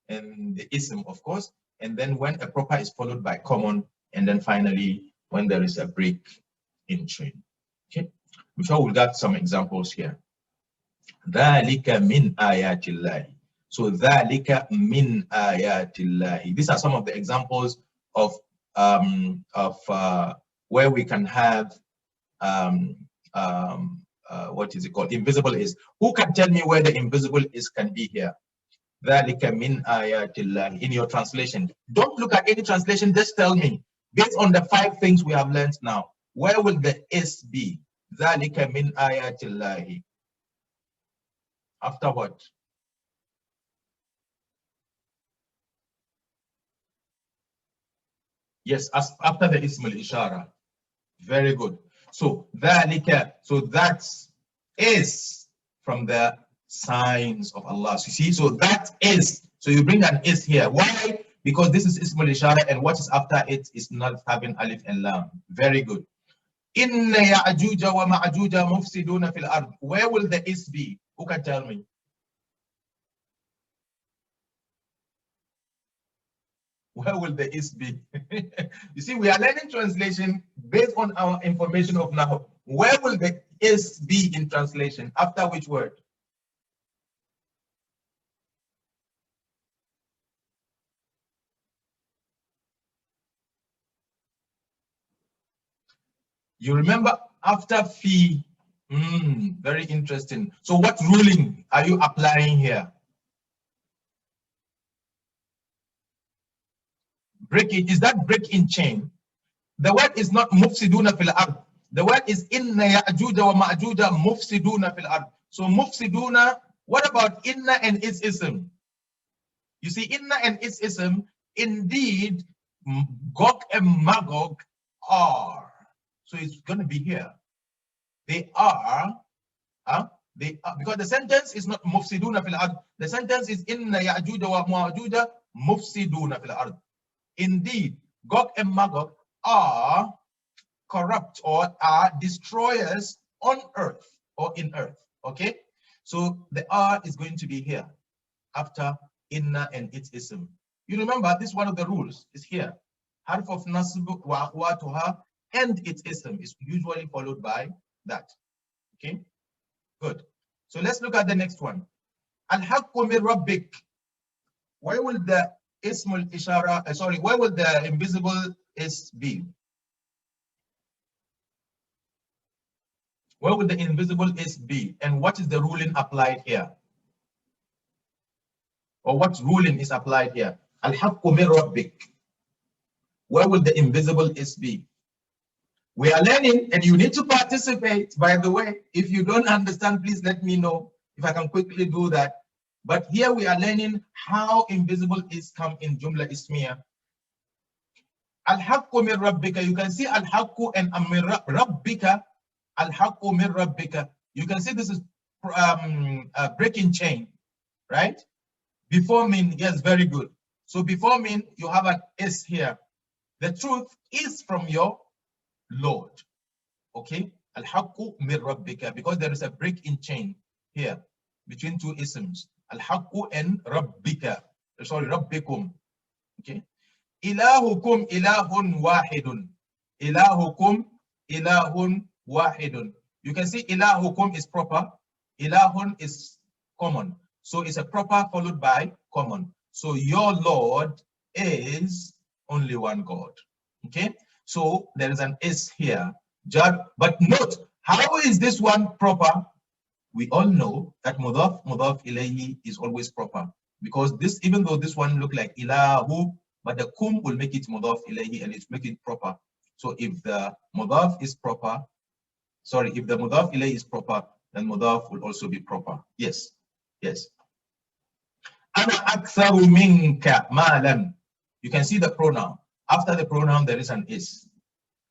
and the ism, of course. And then when a proper is followed by common, and then finally when there is a break in chain. Okay, before we got some examples here. ذَلِكَ مِنْ آيَاتِ اللَّهِ. So ذَلِكَ مِنْ آيَاتِ اللَّهِ. These are some of the examples of where we can have what is it called? Invisible is. Who can tell me where the invisible is can be here? ذَلِكَ مِنْ آيَاتِ اللَّهِ. In your translation, don't look at any translation, just tell me, based on the 5 things we have learned now, where will the is be? ذَلِكَ مِنْ آيَاتِ اللَّهِ. After what? Yes, after the ismul ishara. Very good. So ذَلِكَ, so that is from the signs of Allah. So you see, so that is, so you bring an is here. Why? Because this is ismul ishara, and what is after it is not having alif and lam. Very good. Inna ya'juja wa ma'juja mufsiduna fil ard. Where will the is be? Who can tell me? Where will the is be? You see, we are learning translation based on our information of now. Where will the is be in translation? After which word? You remember after fi? Very interesting. So what ruling are you applying here? Break it. Is that break in chain? The word is not mufsiduna fil ard. The word is inna ya'juja wa ma'juja mufsiduna fil ard. So mufsiduna, what about inna and its ism? You see, inna and its ism, indeed, Gog and Magog are. So it's going to be here. They are, because the sentence is not mufsiduna fil ard. The sentence is inna ya'juja wa ma'juja mufsiduna fil ard. Indeed, Gog and Magog are corrupt or are destroyers on earth or in earth. Okay, so the R is going to be here after inna and its ism. You remember this, one of the rules is here. Harf of nasb wa akhwatuha and its ism is usually followed by that. Okay, good. So let's look at the next one. Al-haqqu min rabbik. Where will the ismul ishara, where will the invisible is be? Where will the invisible is be? And what is the ruling applied here? Or what ruling is applied here? Al-haqqu min rabbik. Where will the invisible is be? We are learning, and you need to participate, by the way. If you don't understand, please let me know if I can quickly do that. But here we are learning how invisible is come in jumlah ismiyyah. Al-haqqu min rabbika. You can see al-haqqu and min rabbika. Al-haqqu min rabbika. You can see this is breaking chain, right? Before min, yes, very good. So before min, you have an S here. The truth is from your Lord. Okay? Al-haqqu min rabbika, because there is a break in chain here between two isms. Al-haqqu and rabbika. Sorry, rabbikum. Okay? Ilahukum ilahun wahidun. Ilahukum ilahun wahidun. You can see ilahukum is proper, ilahun is common. So it's a proper followed by common. So your Lord is only one God. Okay, so there is an is here. But note, how is this one proper? We all know that mudaf ilayhi is always proper, because this, even though this one look like ilahu, but the kum will make it mudaf ilayhi and it's make it proper. So if the mudaf is proper, sorry, if the mudaf ilayhi is proper, then mudaf will also be proper. Yes, yes. Ana aktharu minka malan. You can see the pronoun. After the pronoun, there is an is.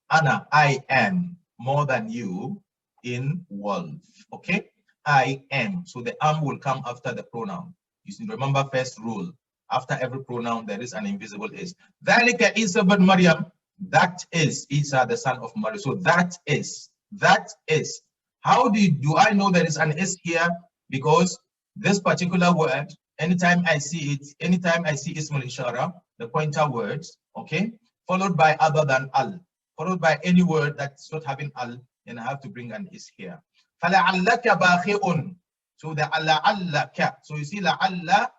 Ana, I am more than you in wealth. Okay, I am. So the am will come after the pronoun. You see, remember first rule. After every pronoun, there is an invisible is. Dhalika Isa bin Maryam. That is Isa, the son of Maryam. So that is. That is. How do I know there is an is here? Because this particular word, anytime I see it, anytime I see Ismul Ishara, the pointer words, okay, followed by other than al, followed by any word that's not having al, then I have to bring an is here. فَلَعَلَّكَ بَاخِئٌ. So the la'allaka. So you see la'alla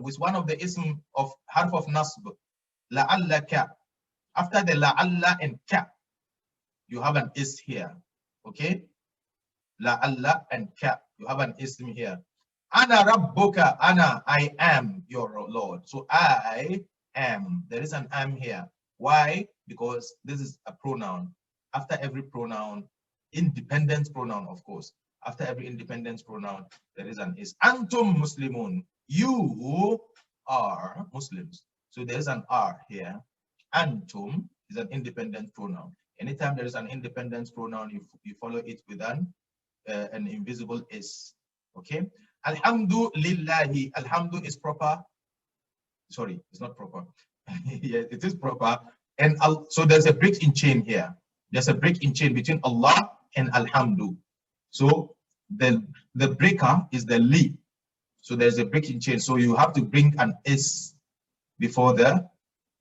with one of the ism of harf of nasb. La'allaka. After the la'alla and ka, you have an is here. Okay? La'alla and ka. You have an ism here. Ana rabbuka. Ana, I am your Lord. So I am. There is an am here. Why? Because this is a pronoun. After every pronoun, independent pronoun, of course. After every independent pronoun, there is an is. Antum Muslimun. You are Muslims. So there is an R here. Antum is an independent pronoun. Anytime there is an independent pronoun, you follow it with an invisible is. Okay. Alhamdulillahi. Alhamdu is proper. Sorry, it's not proper. Yeah, it is proper. And so there's a break in chain here. There's a break in chain between Allah and Alhamdu. So the breaker is the li. So there's a break in chain. So you have to bring an is before the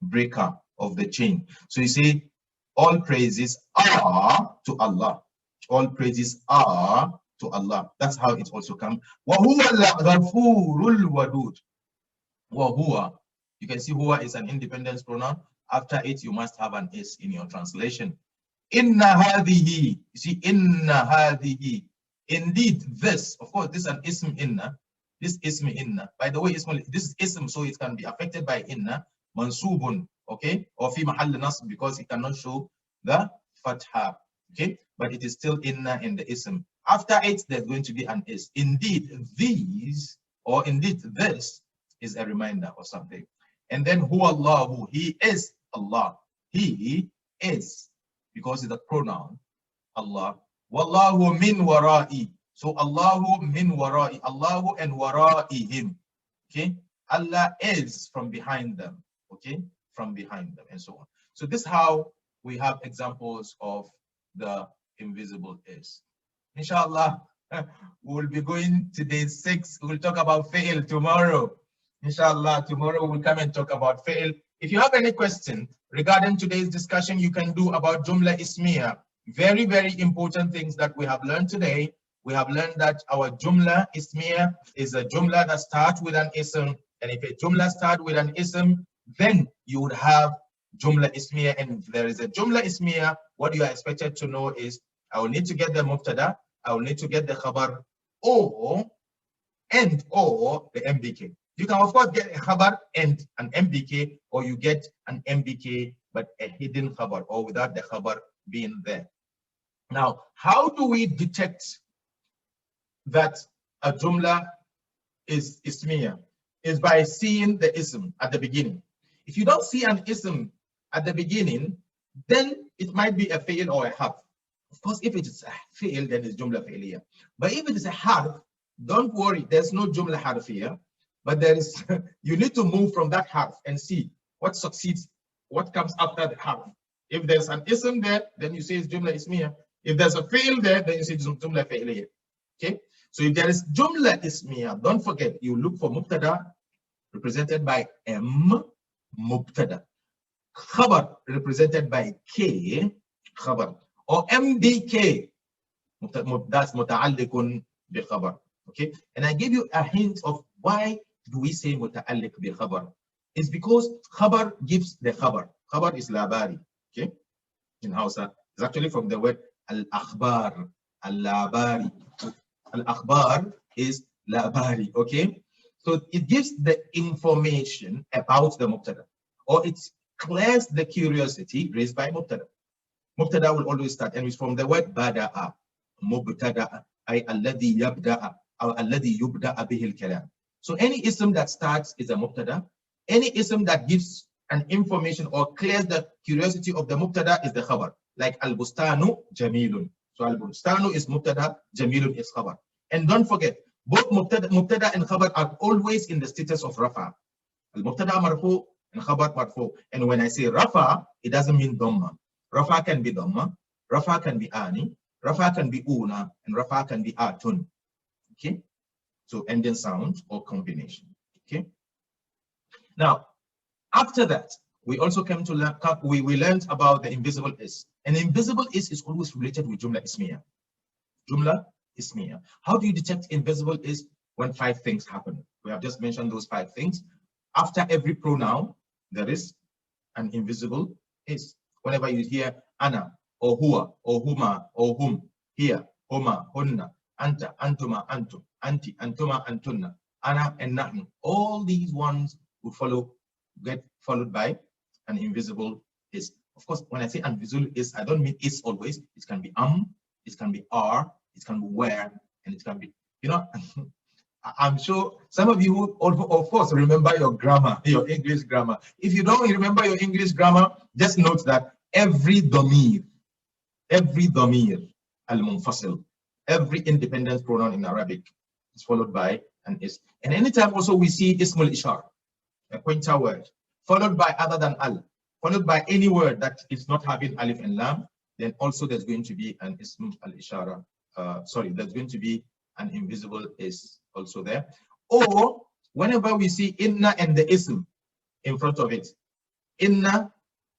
breaker of the chain. So you say, all praises are to Allah. All praises are to Allah. That's how it also comes. وَهُوَ الْغَفُورُ الْوَدُودُ. وَهُوَ. You can see huwa is an independent pronoun. After it, you must have an is in your translation. Inna hadihi. You see, inna hadihi. Indeed, this. Of course, this is an ism inna. This ism inna. By the way, this is ism, so it can be affected by inna. Mansubun. Okay? Or fi mahall nasb, because it cannot show the fatha. Okay? But it is still inna in the ism. After it, there's going to be an is. Indeed, these, or indeed this, is a reminder or something. And then huwa Allahu, he is Allah. He is, because it's a pronoun, Allah. Wallahu min wara'i. So Allahu min wara'i. Allahu and wara'ihim. Okay? Allah is from behind them. Okay? From behind them, and so on. So this is how we have examples of the invisible is. Inshallah, we'll be going to day 6. We'll talk about fail tomorrow. Inshallah, tomorrow we'll come and talk about fail. If you have any question regarding today's discussion, you can do about jumlah ismiyyah. Very, very important things that we have learned today. We have learned that our jumlah ismiyyah is a jumlah that starts with an ism. And if a jumlah starts with an ism, then you would have jumlah ismiyyah. And if there is a jumlah ismiyyah, what you are expected to know is, I will need to get the mubtada, I will need to get the khabar, or the MBK. You can, of course, get a khabar and an MBK, or you get an MBK but a hidden khabar, or without the khabar being there. Now, how do we detect that a jumla is ismiyyah? Is by seeing the ism at the beginning. If you don't see an ism at the beginning, then it might be a fail or a harf. Of course, if it is a fail, then it's jumla failiyah. But if it is a harf, don't worry, there's no jumla harf here. But there is, you need to move from that harf and see what succeeds, what comes after the harf. If there's an ism there, then you say it's jumla ismiyyah. If there's a fail there, then you say jumla failiyah. Okay? So if there is jumla ismiyyah, don't forget, you look for mubtada represented by M, mubtada. Khabar represented by K, khabar, or MBK, that's muta'alliqun bi khabar. Okay, and I give you a hint of why do we say muta'alliq bi khabar. It's because khabar gives the khabar. Khabar is labari. Okay, in Hausa, it's actually from the word al-akhbar, al-labari. Al-akhbar is labari. Okay, so it gives the information about the mubtada, or it clears the curiosity raised by mubtada. Mubtada will always start, and it's from the word bada'a, mubtada'a, ay alladhi yabda'a, or alladhi yubda'a bihi al-kalam. So any ism that starts is a mubtada. Any ism that gives an information or clears the curiosity of the mubtada is the khabar. Like al-bustanu jamilun. So al-bustanu is mubtada, jamilun is khabar. And don't forget, both mubtada and khabar are always in the status of rafa. Al-mubtada marfu and khabar marfu. And when I say rafa, it doesn't mean dhamma. Rafa can be dhamma, rafa can be ani, rafa can be una, and rafa can be atun. Okay, so ending sound or combination. Okay, now after that we also came to learn, we learned about the invisible is. An invisible is always related with jumlah ismiyyah. Jumlah ismiyyah. How do you detect invisible is? When 5 things happen. We have just mentioned those 5 things. After every pronoun there is an invisible is. Whenever you hear ana, or huwa, or huma, or hum, here, huma, hunna, anta, antuma, antum, anti, antuma, antunna, ana, and nahnu, all these ones will get followed by an invisible is. Of course, when I say invisible is, I don't mean is always. It can be it can be are, it can be where, and it can be, you know, I'm sure some of you, of course, remember your grammar, your English grammar. If you don't remember your English grammar, just note that every domir, al-munfasil, every independent pronoun in Arabic is followed by an is. And anytime also we see ismul ishar, a pointer word, followed by other than al, followed by any word that is not having alif and lam, then also there's going to be an ism al-ishara. There's going to be an invisible is also there. Or whenever we see inna and the ism in front of it, inna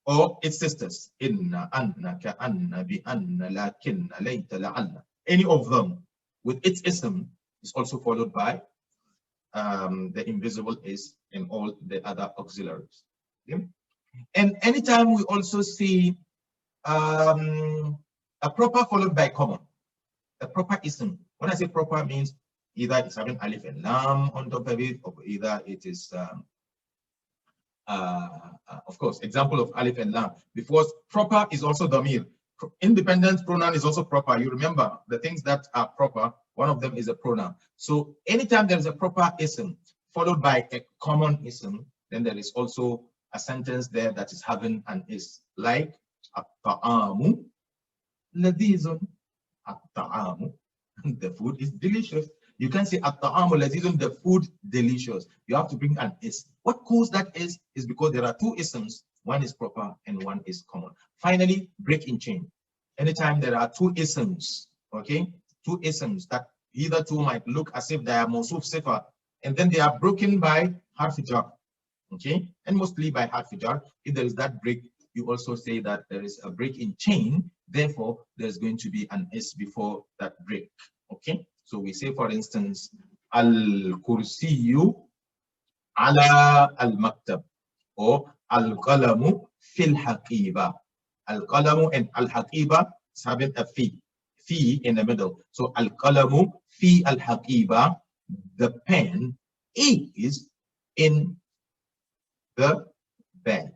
or its sisters, inna, anna, ka anna, bi anna, lakinna, layta, la'anna, any of them with its ism is also followed by the invisible is in all the other auxiliaries. Okay? And anytime we also see a proper followed by common, a proper ism. When I say proper, means either it's having alif and lam on top of it, or either it is, of course, example of alif and lam. Because proper is also damir. Independent pronoun is also proper. You remember the things that are proper, one of them is a pronoun. So anytime there is a proper ism followed by a common ism, then there is also a sentence there that is having an is, like at-ta'amu ladizun. At-ta'amu, the food is delicious. You can say at-ta'amu ladizun, the food delicious. You have to bring an is. What caused that is because there are 2 isms. One is proper and one is common. Finally, break in chain. Anytime there are 2 isms, okay, 2 isms that either 2 might look as if they are mawsuf sifa, and then they are broken by harf jar, okay, and mostly by harf jar. If there is that break, you also say that there is a break in chain. Therefore, there's going to be an is before that break. Okay, so we say, for instance, al-kursiyu ala al-maktab, or al-qalamu fil haqiba. Al-qalamu and al-haqiba is having a fi in the middle. So al-qalamu fi al-haqiba, the pen is in the bag.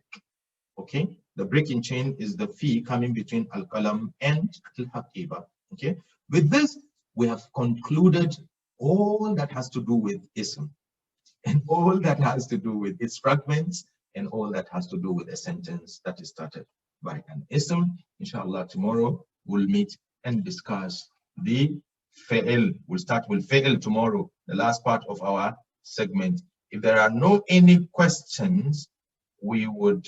Okay, the breaking chain is the fi coming between al-qalam and al-haqiba. Okay, with this we have concluded all that has to do with ism, and all that has to do with its fragments, and all that has to do with a sentence that is started by an ism. Inshallah, tomorrow we'll meet and discuss the fa'il. We'll start with fa'il tomorrow, the last part of our segment. If there are no any questions, we would